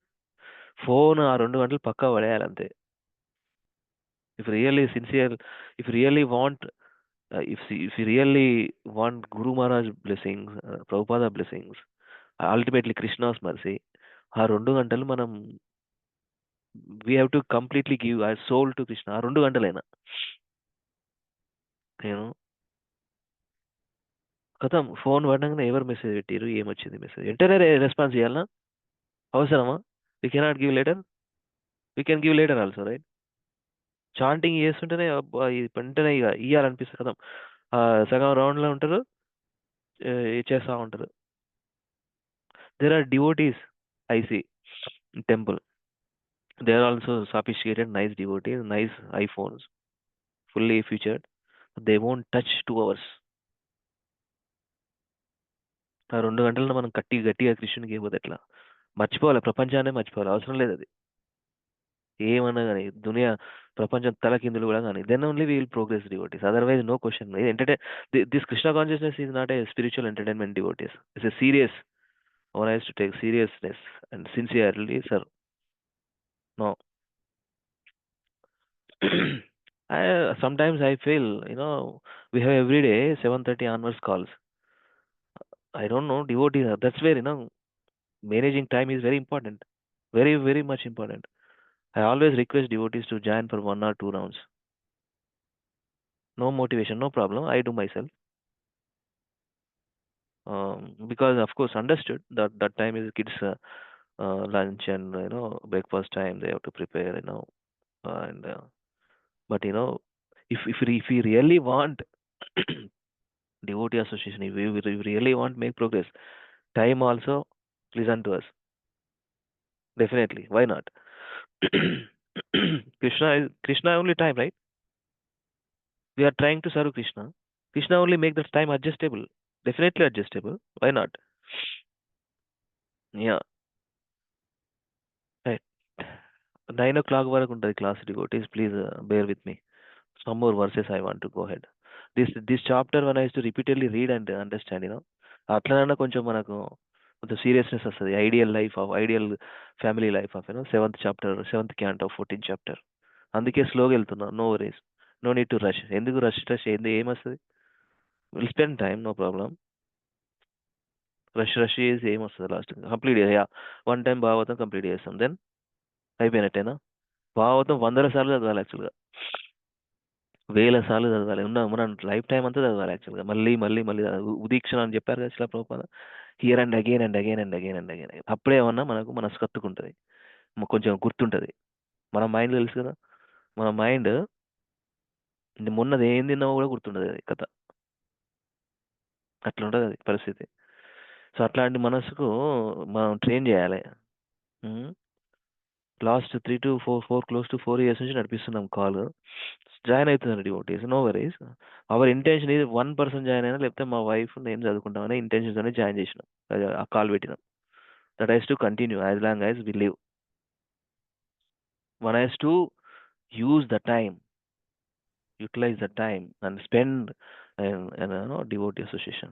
ఫోన్ ఆ 2 గంటలు పక్కా పడేయాలి అంతే. If really sincere, if really want if really want Guru Maharaj blessings, Prabhupada blessings, ultimately Krishna's mercy, ఆ 2 గంటలు మనం we have to completely give our soul to Krishna. ఆ 2 గంటలైనా నేను కథం ఫోన్ పడగానే ఎవరు మెసేజ్ పెట్టారు, ఏమొచ్చింది మెసేజ్, వెంటనే రెస్పాన్స్ చేయాలనా, అవసరమా? We cannot give later, we can give later also, right? Chanting చేస్తుంటేనే అబ్బా ఇది వెంటనే ఇక ఇయ్యాలనిపిస్తుంది. కథం సగం రౌండ్లో ఉంటారు, చేస్తూ ఉంటారు. There are devotees I see temple, they are also sophisticated, nice devotees, nice iPhones, fully featured. They won't touch 2 hours. ఆ 2 గంటలను మనం గట్టిగా కృష్ణునికి ఇవ్వదు ఎట్లా? మర్చిపోవాలి, ప్రపంచాన్ని మర్చిపోవాలి, అవసరం లేదు అది ఏమన్నా కానీ, దునియా ప్రపంచం తలకిందులు కూడా కానీ, then only we will progress devotees, otherwise no question. This Krishna consciousness is not a spiritual entertainment devotees, it's a serious, one has to take seriousness and sincerely, sir. No. Sometimes I feel, we have every day 7:30 onwards calls. I don't know, devotees, that's where, managing time is very important. Very, very much important. I always request devotees to join for 1 or 2 rounds. No motivation, no problem. I do myself. Because of course understood that time is kids lunch and breakfast time, they have to prepare, and but if we really want devotee association, if we really want make progress, time also listen to us. Definitely, why not? Krishna only time, right? We are trying to serve Krishna. Krishna only make that time adjustable. Definitely adjustable. Why not? Yeah. Right. 9 o'clock వరకు ఉంటుంది class devotees. Please bear with me. Some more verses I want to go ahead. This chapter when I used to repeatedly read and understand, అట్లనన్నా కొంచెం మనకు కొంచెం seriousness వస్తుంది. Ideal family life of 7th chapter, 7th canto, 14th chapter. అందుకే స్లోగా వెళ్తున్నా. No worries, no need to rush. ఎందుకు rush ఏమొస్తుంది? Will spend time, no problem. Rush చేసి ఏమొస్తుంది? Last complete 1 time Bhagavatam complete చేస్తాం, దెన్ అయిపోయినట్టేనా? భాగవతం 100 సార్లు చదవాలి యాక్చువల్గా, 1000 సార్లు చదవాలి. మన లైఫ్ టైం అంతా చదవాలి యాక్చువల్గా. మళ్ళీ మళ్ళీ మళ్ళీ ఉదీక్షణ అని చెప్పారు కదా శిలా Prabhupada. Here and again and again and again and again. అప్పుడే ఏమన్నా మనకు మనసు కత్తుకుంటుంది, కొంచెం గుర్తుంటుంది. మన మైండ్ తెలుసు కదా, మన మైండ్ మొన్నది ఏం తిన్నామో కూడా గుర్తుండదు అది కథ. అట్లా ఉంటుంది అది పరిస్థితి. సో అట్లాంటి మనసుకు మనం ట్రైన్ చేయాలి. Last 3 to 4 close to 4 years నుంచి నడిపిస్తున్నాం కాల్. జాయిన్ అవుతుందండి devotees, no worries. Our intention ఇది 1 person జాయిన్ అయినా, లేకపోతే మా వైఫ్ నేను చదువుకుంటామని ఇంటెన్షన్తోనే జాయిన్ చేసినాం, ఆ కాల్ పెట్టినాం. That has to continue as long as we live. One has to use the time utilize the time and spend and devotee association.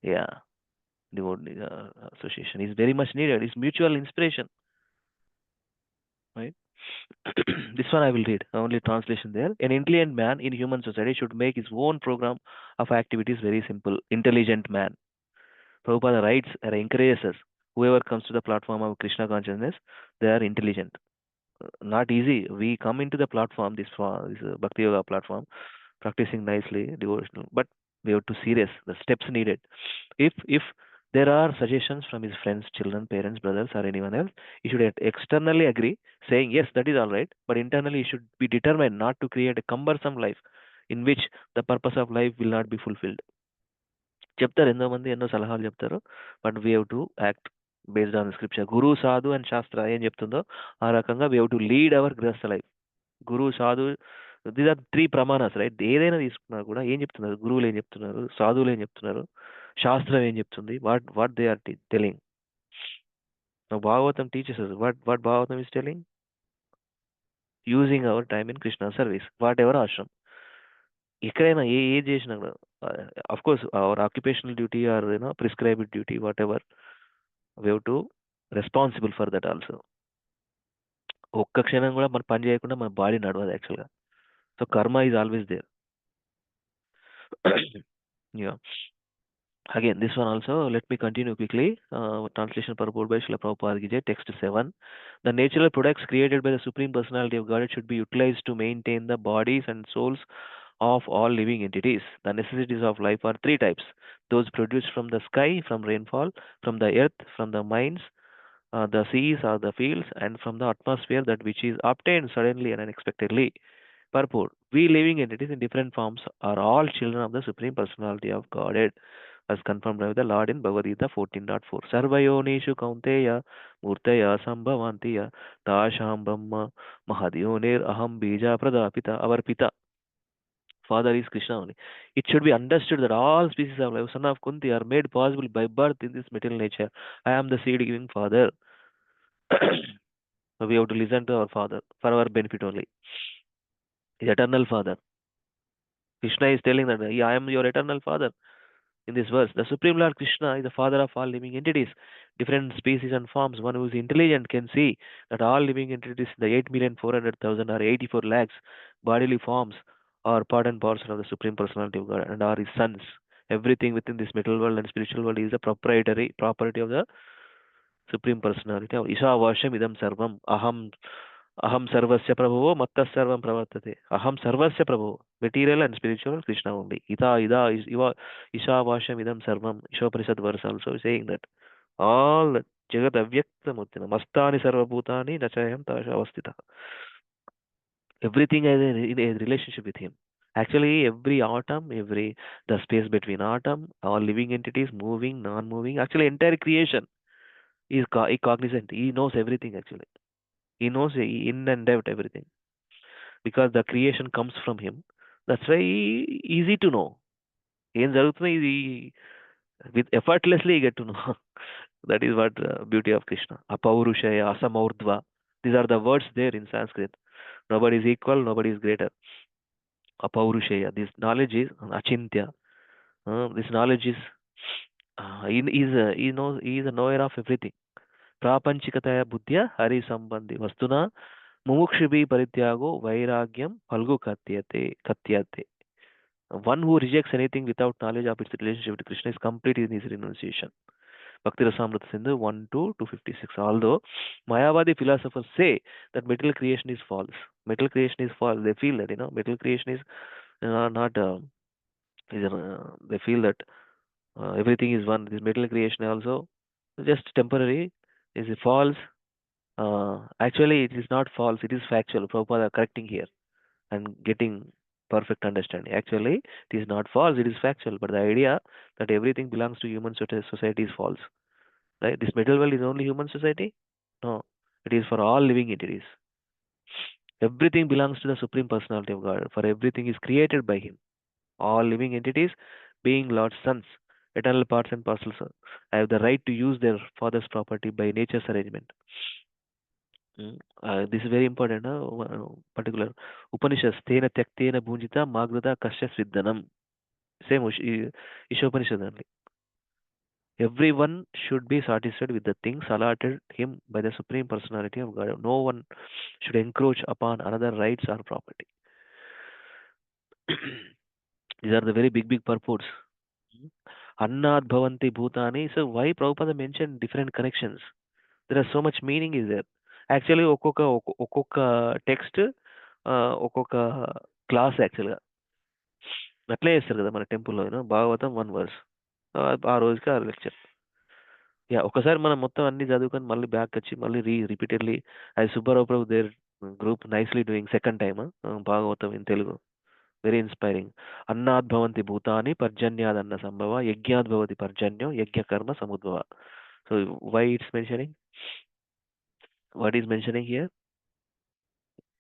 Yeah, devotee association is very much needed. It's mutual inspiration, right? This one I will read, only translation there. An intelligent man in human society should make his own program of activities very simple. Intelligent man. Prabhupada writes or encourages us. Whoever comes to the platform of Krishna consciousness, they are intelligent. Not easy. We come into the platform, this Bhakti Yoga platform, practicing nicely, devotional, but we have to serious the steps needed. If there are suggestions from his friends, children, parents, brothers, or anyone else, he should externally agree, saying yes, that is all right, but internally he should be determined not to create a cumbersome life in which the purpose of life will not be fulfilled. చెప్తారు ఎంతో మంది ఎన్నో సలహాలు చెప్తారు, but we have to act based on scripture. Guru sadhu and shastra ఏం చెప్తుందో ఆ రకంగా we have to lead our grihastha life. Guru sadhu these are 3 ప్రమాణాస్, right? ఏదైనా తీసుకున్నా కూడా ఏం చెప్తున్నారు, గురువులు ఏం చెప్తున్నారు, సాధువులు ఏం చెప్తున్నారు, శాస్త్రం ఏం చెప్తుంది, what they are telling. Bhagavatam teachers what Bhagavatam is telling, using our time in Krishna service, whatever ashram. ఎక్కడైనా ఏ చేసినా కూడా of course our occupational duty or prescribed duty whatever, we have to responsible for that also. ఒక్క క్షణం కూడా మన పని చేయకుండా మన బాడీ నడవదు యాక్చువల్గా. So karma is always there. Yeah. Again, this one also, let me continue quickly. Translation purport by Srila Prabhupada Ki Jai, text 7. The natural products created by the Supreme Personality of Godhead should be utilized to maintain the bodies and souls of all living entities. The necessities of life are 3 types. Those produced from the sky, from rainfall, from the earth, from the mines, the seas or the fields, and from the atmosphere, that which is obtained suddenly and unexpectedly. Purport. We living entities in different forms are all children of the Supreme Personality of Godhead, as confirmed by the Lord in Bhagavad Gita 14.4. Sarvayonishu kaunteya murtaya sambhavantiya tasham brahma mahadionir aham bija pradapita. Our Pita, Father is Krishna only. It should be understood that all species of life, son of Kunti, are made possible by birth in this material nature. I am the seed giving Father. So we have to listen to our Father for our benefit only. The eternal Father. Krishna is telling that I am your eternal Father. In this verse, the Supreme Lord Krishna is the Father of all living entities, different species and forms. One who is intelligent can see that all living entities, the 8,400,000 or 84 lakhs bodily forms, are part and parcel of the Supreme Personality of God and are His sons. Everything within this material world and spiritual world is the proprietary property of the Supreme Personality. Ishavasham idam sarvam aham sarvasya prabhavo mattas sarvam pravartate. Aham sarvasya prabhavo, material and spiritual, Krishna only. Ida ishavasham idam sarvam. Ishopanishat verse also saying that all jagat avyakta murtina mastani sarvabhutani nachayam tasha avastita. Everything is in a relationship with him. Actually, every atom, the space between atom, all living entities, moving, non-moving, actually entire creation is cognizant. He knows everything actually. He knows in and out everything. Because the creation comes from him. That's why easy to know. ఏం జరుగుతుందో ఇది with effortlessly you get to know. That is what beauty of Krishna. Apaurushaya, Asamurdva. These are the words there in Sanskrit. Nobody is equal, nobody is greater. Apaurushaya. This knowledge is achintya. This knowledge is he is a knower of everything. Prapanchikataya buddhya hari sambandhi vastuna mumukshibi parityago vairagyam palgu katyate. One who rejects anything without knowledge of its relationship with Krishna is complete in his renunciation. Bhakti Rasamrita Sindhu 1-256. Although Mayavadi philosophers say that material creation is false. Material creation is false. They feel that material creation is not. They feel that everything is one. This material creation also just temporary. Is false. Actually, it is not false. It is factual. Prabhupada correcting here and getting perfect understanding. Actually, it is not false. It is factual. But the idea that everything belongs to human society is false. Right? This material world is only human society? No. It is for all living entities. Everything belongs to the Supreme Personality of God. For everything is created by Him. All living entities, being Lord's sons, eternal parts and parcels, have the right to use their father's property by nature's arrangement. This is very important. Particular Upanishads, Tena Tyaktena Bhunjita Magrata Kasya Sviddanam. Same Ishopanishad only. Everyone should be satisfied with the things allotted him by the Supreme Personality of God. No one should encroach upon another rights or property. These are the very big purports. Annad Bhavanti Bhutani. So why Prabhupada mentioned different connections? There are so much meaning is there. Actually, ఒక్కొక్క text ఒక్కొక్క class యాక్చువల్గా అట్లే చేస్తారు కదా మన టెంపుల్లో Bhagavatam 1 verse ఆ రోజుకి ఆ లెక్చర్. యా ఒకసారి మనం మొత్తం అన్ని చదువుకొని మళ్ళీ బ్యాక్ వచ్చి మళ్ళీ రిపీటెడ్లీ అది Subbarao Prabhu their group nicely doing second time Bhagavatam in Telugu very inspiring. అన్నాద్భవంతి భూతాని పర్జన్యాదన్న సంభవ యజ్ఞాద్భవతి పర్జన్యం యజ్ఞకర్మ సముద్భవ. So why it's mentioning, what is mentioning here?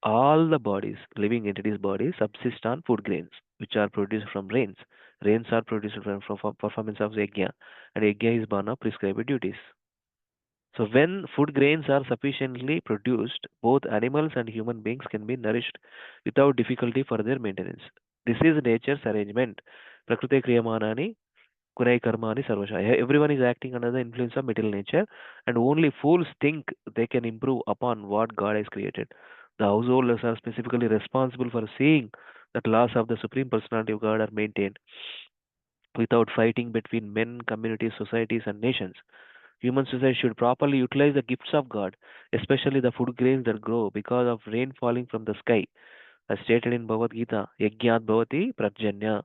All the bodies, living entities' bodies, subsist on food grains, which are produced from rains. Rains are produced from performance of yajna, and yajna is born of prescribed duties. So when food grains are sufficiently produced, both animals and human beings can be nourished without difficulty for their maintenance. This is nature's arrangement. Prakriti kriyamanani kunai karmani sarvasha. Everyone is acting under the influence of material nature, and only fools think they can improve upon what God has created. The householders are specifically responsible for seeing that laws of the Supreme Personality of God are maintained without fighting between men, communities, societies, and nations. Human society should properly utilize the gifts of God, especially the food grains that grow because of rain falling from the sky. As stated in Bhagavad Gita, Yajnat Bhavati Prajanya.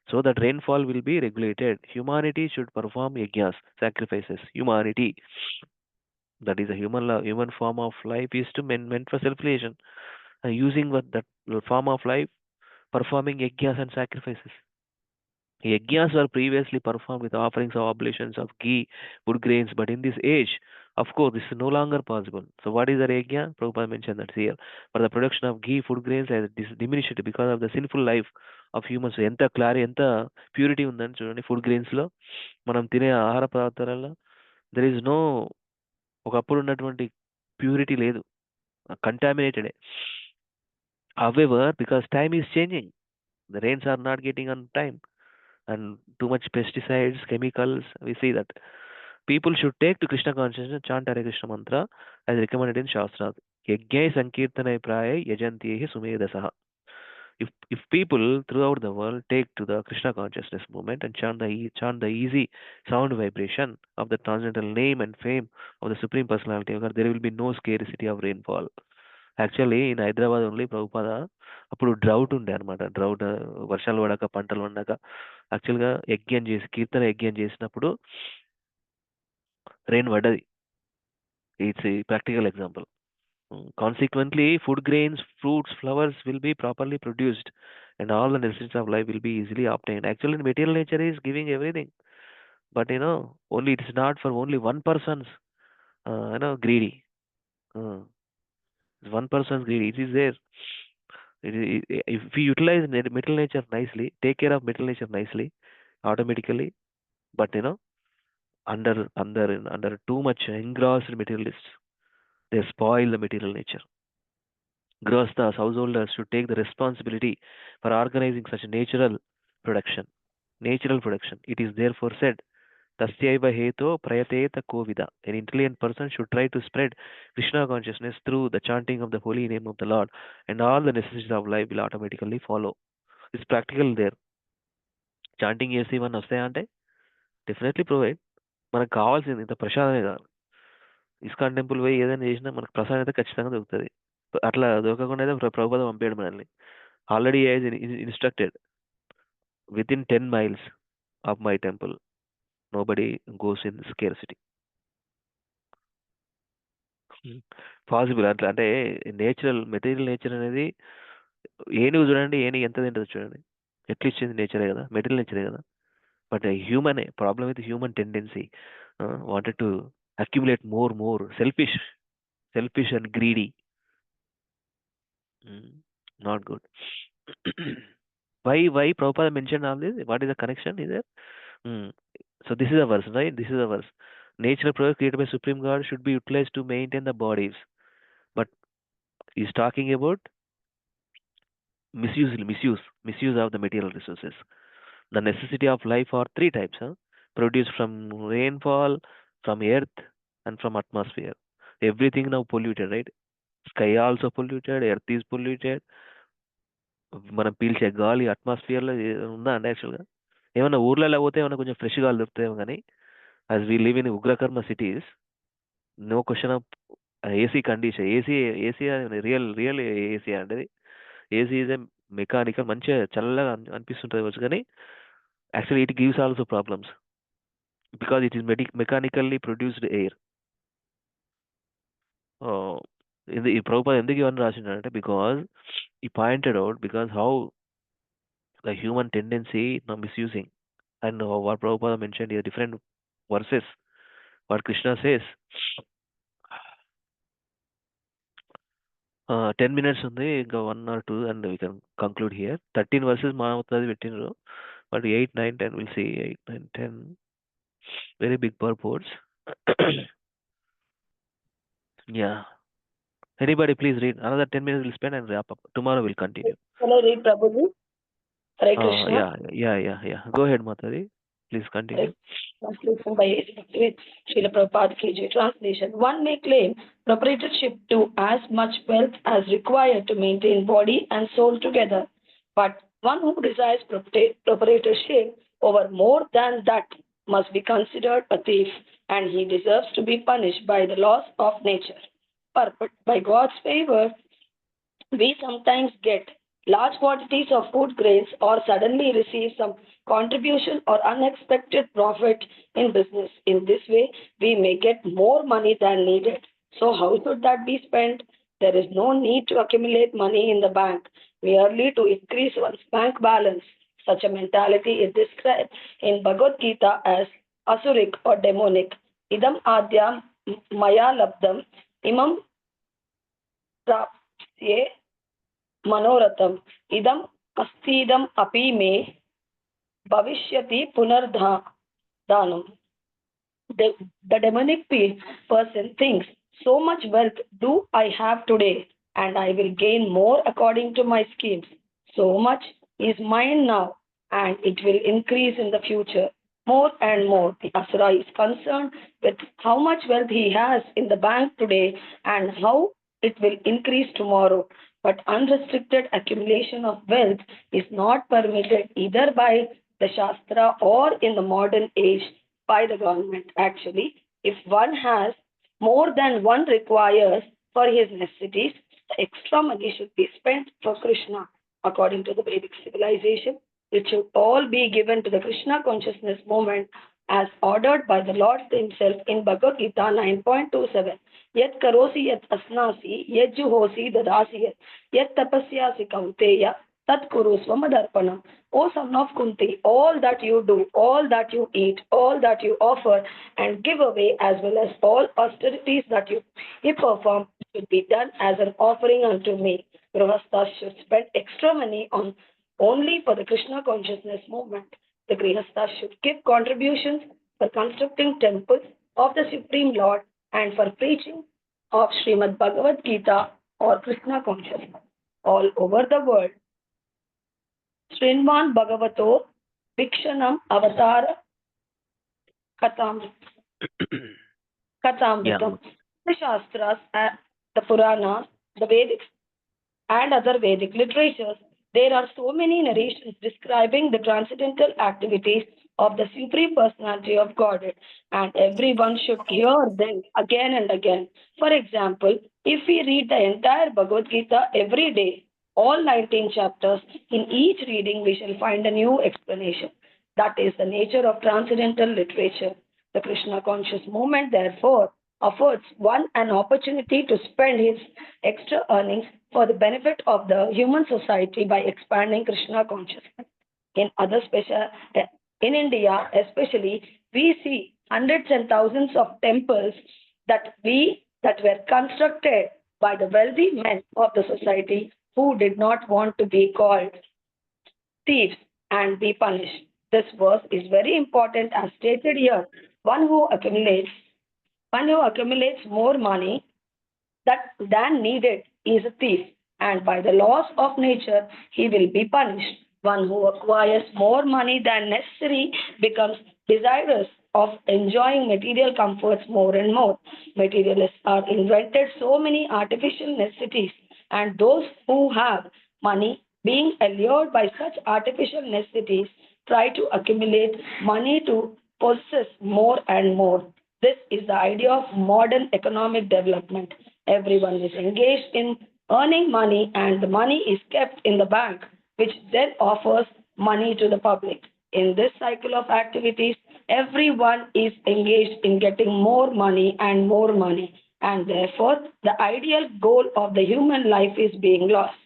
So that rainfall will be regulated. Humanity should perform yajnas, sacrifices. Humanity, that is a human form of life, is to meant for self-realization. Using that form of life, performing yajnas and sacrifices. Yajnas were previously performed with offerings of oblations of ghee, wood grains, but in this age, of course, this is no longer possible. So, what is the yajna? Prabhupada mentioned that here. For the production of ghee, food grains has diminished because of the sinful life of humans. ఎంత ఎంత purity ఉందని చూడండి food గ్రెయిన్స్లో, మనం తినే ఆహార పదార్థాలలో. There is no, ఒకప్పుడు ఉన్నటువంటి ప్యూరిటీ లేదు, కంటామినేటెడే. However, because time is changing, the rains are not getting on time, and too much pesticides, chemicals, we see that. People should take to Krishna consciousness, chant Hare Krishna mantra as recommended in Shastras. Yajnai sankirtanai prayai yajantihi sumedasaha. If people throughout the world take to the Krishna consciousness movement and chant the easy sound vibration of the transcendental name and fame of the Supreme Personality of God, there will be no scarcity of rainfall. Actually in Hyderabad only Prabhupada అప్పుడు drought ఉండే అనమాట. Drought, వర్షాలు పడక పంటలు పండక యాక్చువల్గా కీర్తన యజ్ఞం చేసినప్పుడు rain పడ్డది. It's practical example. Consequently, food grains, fruits, flowers will be properly produced, and all the necessities of life will be easily obtained. Actually, material nature is giving everything, but only it is not for only one person's, greedy. One person's greedy. It is there. If we utilize material nature nicely, take care of material nature nicely, automatically, but under too much engrossed materialists, they spoil the material nature. Grihasthas, householders should take the responsibility for organizing such natural production. Natural production. It is therefore said, Tasyaiva heto prayateta kovida. An intelligent person should try to spread Krishna consciousness through the chanting of the holy name of the Lord, and all the necessities of life will automatically follow. It's practical there. Chanting చేసి ఇవన్నీ వస్తాయంటే definitely provide. మనకు కావాల్సింది ఇంత ప్రసాదమే కాదు. ISKCON temple పోయి ఏదైనా చేసినా మనకు ప్రసాదం అయితే ఖచ్చితంగా దొరుకుతుంది. అట్లా దొరకకుండా అయితే ప్రభుపాద పంపాడు మనల్ని. Already instructed, with in 10 miles of my temple nobody goes in scarcity. Possible అట్లా అంటే నేచురల్ మెటీరియల్ నేచర్ అనేది. ఏనుగు చూడండి, ఏనుగు ఎంత తింటుందో చూడండి, ఎట్లా ఇచ్చింది నేచరే కదా, మెటీరియల్ నేచరే కదా. But human problem with human tendency wanted to accumulate more selfish and greedy. Not good. Why Prabhupada mentioned all this? What is the connection? Is there? So this is a verse, right? This is a verse. Natural products created by Supreme God should be utilized to maintain the bodies. But he's talking about misuse of the material resources. The necessity of life are three types, produced from rainfall, from earth, and from atmosphere. Everything now polluted, right? Sky also polluted, earth is polluted. మనం పీల్చే గాలి అట్మాస్ఫియర్లో ఉందా అండి యాక్చువల్గా? ఏమన్నా ఊర్లలో పోతే ఏమన్నా కొంచెం ఫ్రెష్ గాలి దొరుకుతాయేమో కానీ యాజ్ వీ లివ్ ఇన్ ఉగ్రకర్మ cities, no question of AC condition. AC real AC అంటే ఏసీ ఈజ్ ఏ మెకానికల్, మంచిగా చల్లగా అనిపిస్తుంటుంది వచ్చు, కానీ actually it gives also problems because it is mechanically produced air. ఇది ఈ ప్రభుపాద ఎందుకు ఇవన్నీ రాసిండంటే బికాజ్ ఈ pointed out because how the human tendency now misusing, and what Prabhupada mentioned here, different verses, what Krishna says. 10 minutes ఉంది, ఇంకా 1 or 2 and we can conclude here. 13 verses మానవుతుంది పెట్టినరు, but 8, 9, 10 we'll see. 8, 9, 10 very big purports. Yeah, anybody please read. Another 10 minutes we'll spend and wrap up. Tomorrow we'll continue. Can I read, Prabhuji? Hare Krishna. Yeah. Go ahead, Mataji. Please continue. Translation by Srila Prabhupada Ki Jai. Translation. One may claim proprietorship to as much wealth as required to maintain body and soul together. But one who desires proprietorship over more than that must be considered a thief, and he deserves to be punished by the laws of nature. But by God's favor, we sometimes get large quantities of food grains or suddenly receive some contribution or unexpected profit in business. In this way, we may get more money than needed. So how should that be spent? There is no need to accumulate money in the bank merely to increase one's bank balance. Such a mentality is described in Bhagavad Gita as asuric or demonic. Idam adyam maya labdam imam prapsye मनोरथम इदम अस्तीदम अपि मे भविष्यति पुनर्धानम. The demonic person thinks, so much wealth do I have today, and I will gain more according to my schemes. So much is mine now, and it will increase in the future more and more. The asura is concerned with how much wealth he has in the bank today and how it will increase tomorrow. But unrestricted accumulation of wealth is not permitted either by the Shastra or in the modern age by the government. Actually, if one has more than one requires for his necessities, the extra money should be spent for Krishna. According to the Vedic civilization, it should all be given to the Krishna consciousness movement as ordered by the Lord himself in Bhagavad Gita 9.27. Yat karosi yat asnasi yat juhosi dadasi yat tapasyasi kauteya tat kuru swamadarpanam. O son of Kunti, all that you do, all that you eat, all that you offer and give away, as well as all austerities that you perform, should be done as an offering unto me. Grihasthas should spend extra money on only for the Krishna consciousness movement. The Grihasthas should give contributions for constructing temples of the Supreme Lord and for preaching of Srimad Bhagavad Gita or Krishna consciousness. All over the world, Srimad Bhagavato Vikshanam Avatara Katamritam. The Shastras, the Puranas, the Vedics, and other Vedic literatures, there are so many narrations describing the transcendental activities of the Supreme Personality of Godhead, and everyone should hear them again and again. For example, if we read the entire Bhagavad Gita every day, all 19 chapters, in each reading we shall find a new explanation. That is the nature of transcendental literature. The Krishna conscious movement, therefore, affords one an opportunity to spend his extra earnings for the benefit of the human society by expanding Krishna consciousness. In India especially, we see hundreds and thousands of temples that were constructed by the wealthy men of the society who did not want to be called thieves and be punished. This verse is very important as stated here. One who accumulates more money than needed is a thief, and by the laws of nature he will be punished. One who acquires more money than necessary becomes desirous of enjoying material comforts more and more. Materialists are invented so many artificial necessities, and those who have money, being allured by such artificial necessities, try to accumulate money to possess more and more. This is the idea of modern economic development. Everyone is engaged in earning money, and the money is kept in the bank, which then offers money to the public. In this cycle of activities, everyone is engaged in getting more money, and therefore the ideal goal of the human life is being lost.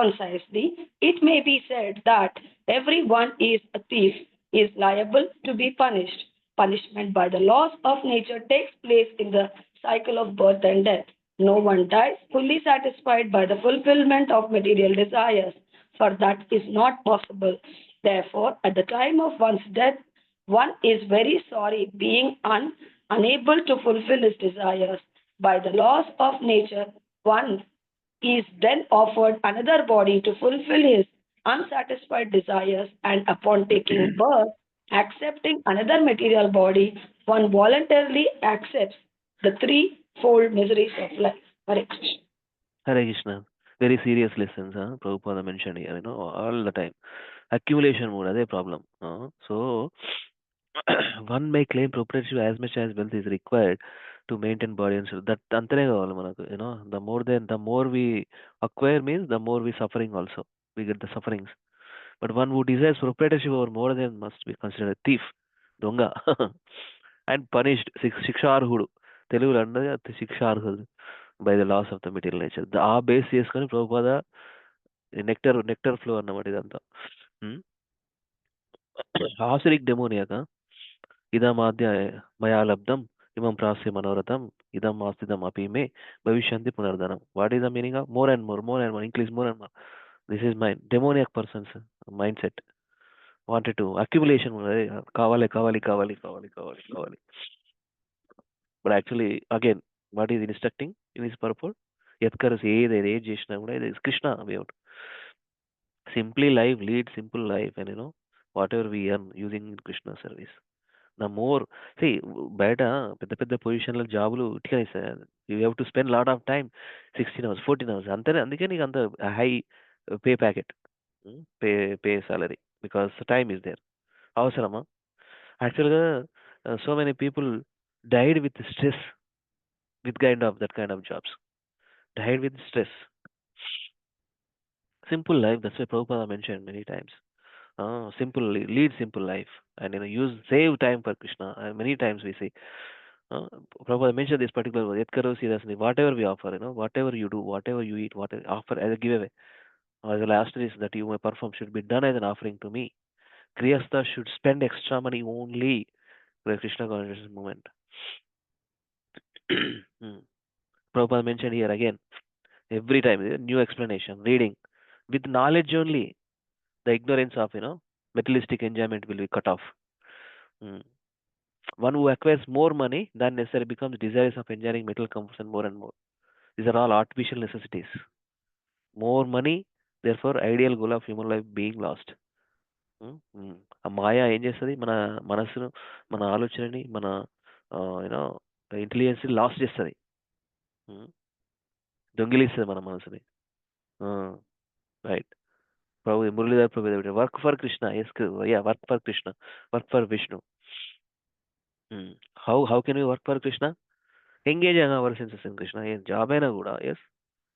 Concisely, it may be said that everyone is a thief, is liable to be punished. Punishment by the laws of nature takes place in the cycle of birth and death. No one dies fully satisfied by the fulfillment of material desires, for that is not possible. Therefore, at the time of one's death, one is very sorry being unable to fulfill his desires. By the laws of nature, one is then offered another body to fulfill his unsatisfied desires, and upon taking birth, accepting another material body, one voluntarily accepts the threefold miseries of life. Hare Krishna. Hare Krishna. Very serious lessons, huh? Prabhupada mentioned here, all the time. Accumulation mode, అదే problem. So, one may claim proprietorship as much as wealth is required to maintain body and soul. That అంతనే కావాలి మనకు, the more we acquire means the more we suffering also. We get the sufferings. But one who desires proprietorship over more than must be considered a thief, దొంగ, and punished, శిక్షార్హుడు. తెలుగులో అన్నది శిక్షార్హుడు by the laws of the material nature. ఆ base చేసుకొని Prabhupada nectar flow అన్నమాట ఇదంతా. ఆసురిక్ డెమోనియాక ఇదమాద్య మయా లబ్ధం ఇమం ప్రాస్య మనోరథం ఇదం ఆస్తిదం అపి మే భవిష్యంతి పునర్ధనం. What is the meaning of more and more increase more and more? This is my demoniac persons mindset. Wanted to accumulation, కావాలి కావాలి కావాలి కావాలి కావాలి కావాలి. But actually again what is instructing in his purpose? ఎత్కరస్ ఏది చేసినా కూడా ఇది Krishna about simply life, lead simple life, and whatever we earn using Krishna service. నా మోర్ బయట పెద్ద పెద్ద పొజిషన్ల జాబులు ఇటుకనే ఇస్తారు. You have to spend lot of time, 16 hours 14 hours అంతేనే. అందుకే నీకు అంత high pay packet, pay salary, because time is there. అవసరమా? యాక్చువల్గా so many people died with stress, with that kind of jobs, died with stress. Simple life, that's why Prabhupada mentioned many times. Simple, lead simple life, and save time for Krishna. Many times we say, Prabhupada mentioned this particular word, Yatkaro seriously, whatever we offer, whatever you do, whatever you eat, whatever offer as a giveaway, or as a last risk that you may perform should be done as an offering to me. Grihastha should spend extra money only for a Krishna consciousness movement. Prabhupada mentioned here again, every time, new explanation, reading. With knowledge only, the ignorance of, materialistic enjoyment will be cut off. One who acquires more money than necessary becomes desirous of enjoying material comforts and more. These are all artificial necessities. More money, therefore, ideal goal of human life being lost. ఆ మాయ ఏం చేస్తుంది? మన మనస్సును, మన ఆలోచనని, మన intelligence last చేస్తుంది, దొంగిలిస్తుంది మన మనసుని. Right. Prabhu, Muralidhar Prabhu, work for Krishna. Yes, work for Krishna. Work for Vishnu. How can we work for Krishna? Engage our senses in Krishna. Yes, job aina kuda. Yes,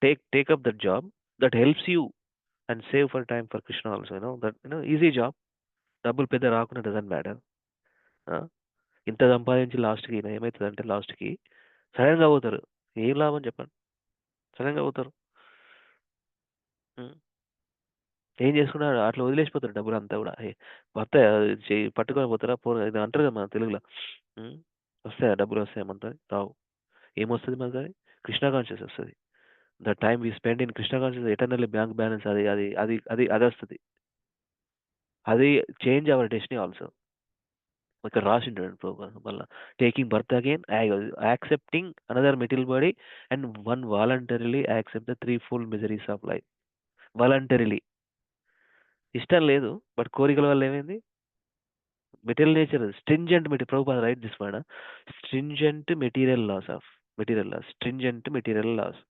take up that job that helps you and save for time for Krishna also. That easy job. Double పెద్ద రాకుండా doesn't matter. ఇంత సంపాదించి లాస్ట్కి ఏమవుతుందంటే లాస్ట్కి సడన్గా పోతారు. ఏం లాభం చెప్పండి? సడన్గా పోతారు. ఏం చేసుకున్నాడు? అట్లా వదిలేసిపోతారు డబ్బులు అంతా కూడా. వస్తాయా? పట్టుకొని పోతారా? ఇది అంటారు కదా మన తెలుగులో, వస్తాయా డబ్బులు? వస్తాయమంటారు, రావు. ఏమొస్తుంది మనకి? కృష్ణ కాన్షియస్ వస్తుంది. The time we spend in Krishna conscious, eternally bank balance అది అది అది అది అది వస్తుంది. అది చేంజ్ అవర్ డెస్టినీ ఆల్సో. ఇక్కడ రాసింటాడు ప్రభు మళ్ళా taking birth again, accepting another material body and one voluntarily accept the three full miseries of life. Voluntarily, ఇష్టం లేదు బట్ కోరికల వల్ల ఏమైంది, material nature, stringent material, Prabhupada write this word, stringent material laws of material laws, stringent material laws,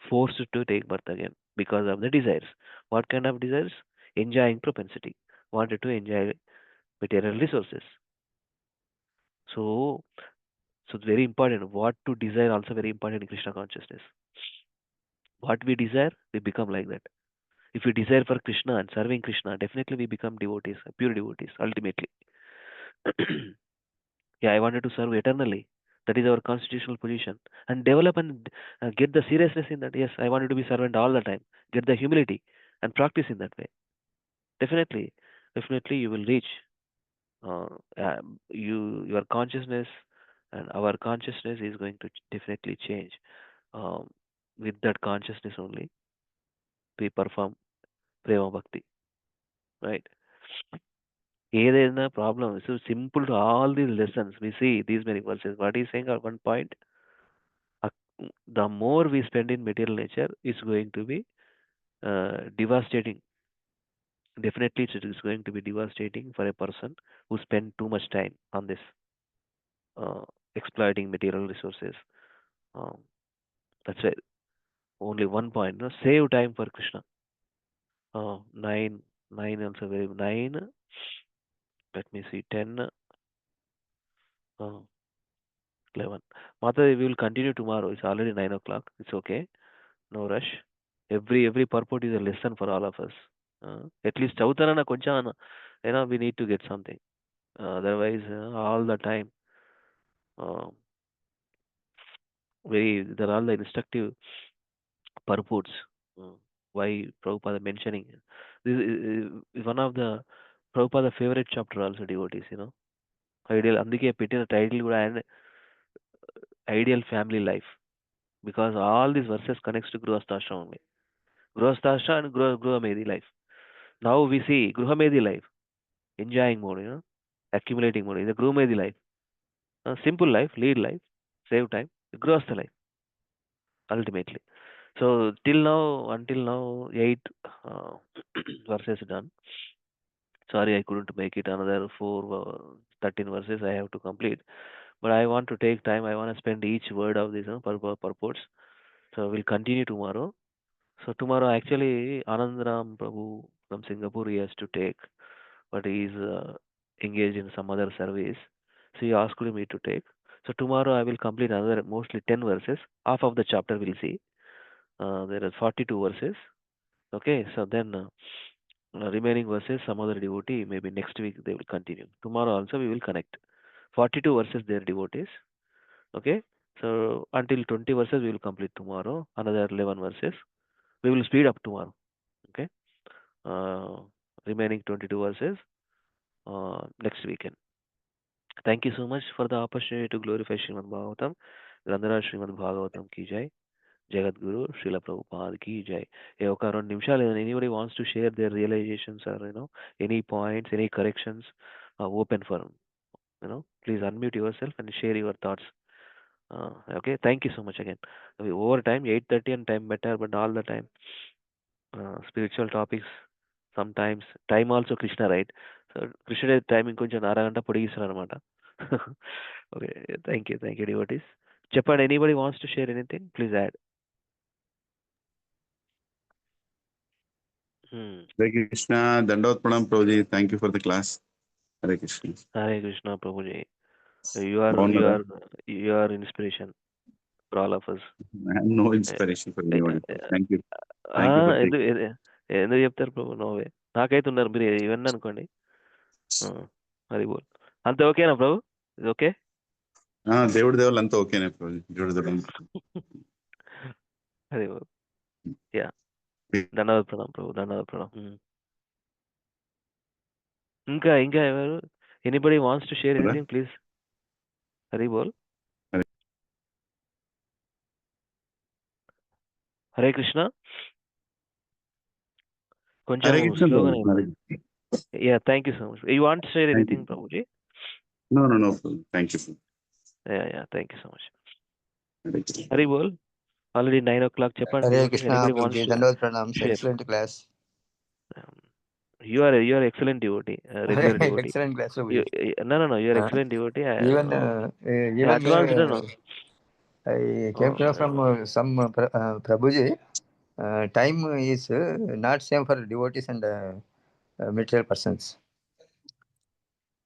forced to take birth again because of the desires. What kind of desires? Enjoying propensity, wanted to enjoy material resources. So it's very important. What to desire also very important in Krishna consciousness. What we desire, we become like that. If we desire for Krishna and serving Krishna, definitely we become devotees, pure devotees, ultimately. Yeah, I wanted to serve eternally. That is our constitutional position. And develop and get the seriousness in that. Yes, I wanted to be servant all the time. Get the humility and practice in that way. Definitely, definitely you will reach. Your consciousness and our consciousness is going to definitely change. With that consciousness only, we perform prema bhakti, right? ఏదైనా problem, so simple to all these lessons. We see these many verses. What is saying at one point, the more we spend in material nature, is going to be devastating. Definitely, it is going to be devastating for a person who spend too much time on this, exploiting material resources. That's why only one point, no? Save time for Krishna. Nine also very, 9. Let me see, 10, 11. Mata, we will continue tomorrow. It's already 9 o'clock. It's okay. No rush. Every purport is a lesson for all of us. At least chautarana konchana, we need to get something. Otherwise, all the time, there are all the instructive purports. Why Prabhupada mentioning this is one of the Prabhupada favorite chapter also, devotees. Ideal. అందుకే పెట్టిన title కూడా and ideal family life, because all these verses connects to Grihasthashram only. Grihasthashram and Gruhamedi life. Now we see Gruhamedi life, enjoying mode, accumulating mode. In the Gruhamedi life, simple life, lead life, save time. Grihastha life, ultimately. So until now, 8 verses done. Sorry, I couldn't make it another 13 verses I have to complete. But I want to take time. I want to spend each word of these purports. So we'll continue tomorrow. So tomorrow, actually, Anandram Prabhu from Singapore, he has to take, but he is engaged in some other service. So he asked me to take. So tomorrow I will complete another mostly 10 verses. Half of the chapter we'll see. There are 42 verses. Okay, so then remaining verses, some other devotee, maybe next week they will continue. Tomorrow also we will connect. 42 verses there, devotees. Okay, so until 20 verses we will complete tomorrow. Another 11 verses. We will speed up tomorrow. Okay, remaining 22 verses next weekend. Thank you so much for the opportunity to glorify Srimad Bhagavatam. Lilananda Srimad Bhagavatam ki jai. Jagat Guru Srila Prabhupada ki jai. ఒక 2 నిమిషాలు, anybody wants to share their realizations or any points, any corrections, open for please unmute yourself and share your thoughts. Okay, thank you so much again. Over time 8:30 and time better, but all the time spiritual topics, sometimes time also Krishna, right? So Krishna timing కొంచెం అరగంట పొడిగిస్తున్నారు అనమాట. Okay, thank you devotees. చెప్పండి, anybody wants to share anything, please add. Hare Krishna, Dandavot Pranam Prabhuji. Thank you for the class. Hare Krishna. Hare Krishna Prabhuji. You Bondada. are inspiration for all of us. I have no inspiration for anyone. Thank you. Thank you for taking. ఎందుకు చెప్తారు ప్రభు? నోవే, నాకైతే ఉన్నారు, మీరు ఇవన్నీ అనుకోండి. అది బోల్ అంత ఓకేనా ప్రభు? ఇది ఓకే? దేవుడి దేవుళ్ళు అంతా ఓకేనే ప్రభు. అది బోల్. యా, ధన్యవాద ప్రణాం ప్రభు, ధన్యవాద ప్రణాం. ఇంకా ఎవరు? Anybody wants to share anything, please. Hari బోల్. హరే కృష్ణ. కొంచెం స్లోగానే. Yeah, thank you so much. You want to share anything ప్రభుజీ? No. Thank you. Yeah. Thank you so much. Hare Krishna. Hari bol. Already 9 o'clock. Chappan. Hare Krishna, Anybody wants Prabhuji. to Dandavad pranams. share? Excellent class. You are excellent devotee, regular devotee. Excellent class, Prabhuji. No. You are Uh, excellent devotee. Even Advanced, no. I came to know from some Prabhuji. Time is not same for devotees and material persons.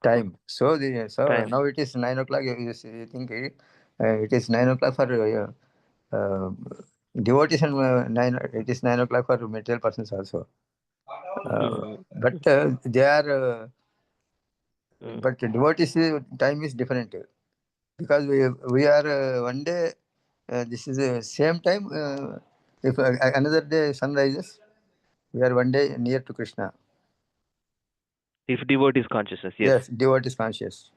Time. So Time. now it is 9 o'clock. You think it is 9 o'clock for devotees and it is 9 o'clock for material persons also. But they are. But devotees time is different because we are one day. This is the same time. If another day sun rises, we are one day near to Krishna. If devotee is consciousness, Yes, devotee is conscious.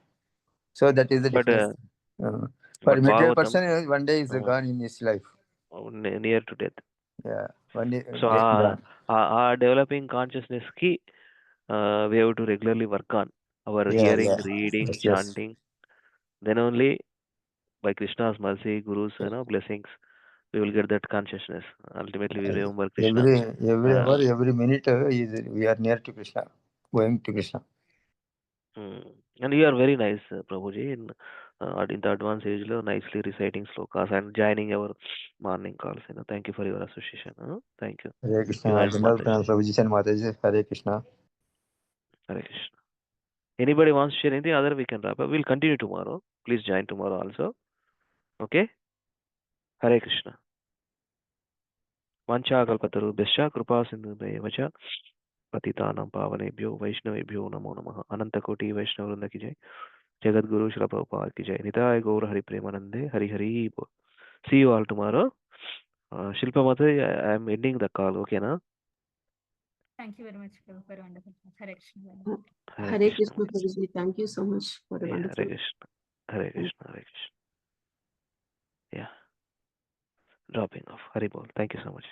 So that is the difference. For but material Bhagavatam, person, one day is gone in his life. Near to death. Yeah, one day. So our developing consciousness ki we have to regularly work on our hearing, reading, Yes. chanting. Then only by Krishna's mercy, Guru's blessings, we will get that consciousness. Ultimately, we remember Krishna. Every hour, every minute, we are near to Krishna, going to Krishna. And you are very nice, Prabhuji, in the advanced age, nicely reciting slokas and joining our morning calls. Thank you for your association. Thank you. Hare Krishna. Divine Mataji. Prabhuji and Mataji. Hare Krishna. Hare Krishna. Anybody wants to share anything other, we can wrap up. We'll continue tomorrow. Please join tomorrow also. Okay? Hare Krishna. Vancha kalpatarubhyascha kripa sindhubhyeva cha patitanam pavanebhyo vaishnavebhyo namo namaha. Ananta koti Vaishnavvrinda ki jai. Jagat Guru Srila Prabhupada ki jai. Nitai Gaur Hari Premanande. Hari Hari Bol. See you all tomorrow. Shilpa Mataji, I am ending the call. Okay, na? Thank you very much for wonderful. Hare Krishna. Hare Krishna, Prabhuji. Thank you so much for the wonderful. Hare Krishna. Hare Krishna. Hare Krishna. Yeah. Dropping off. Hari Bol. Thank you so much.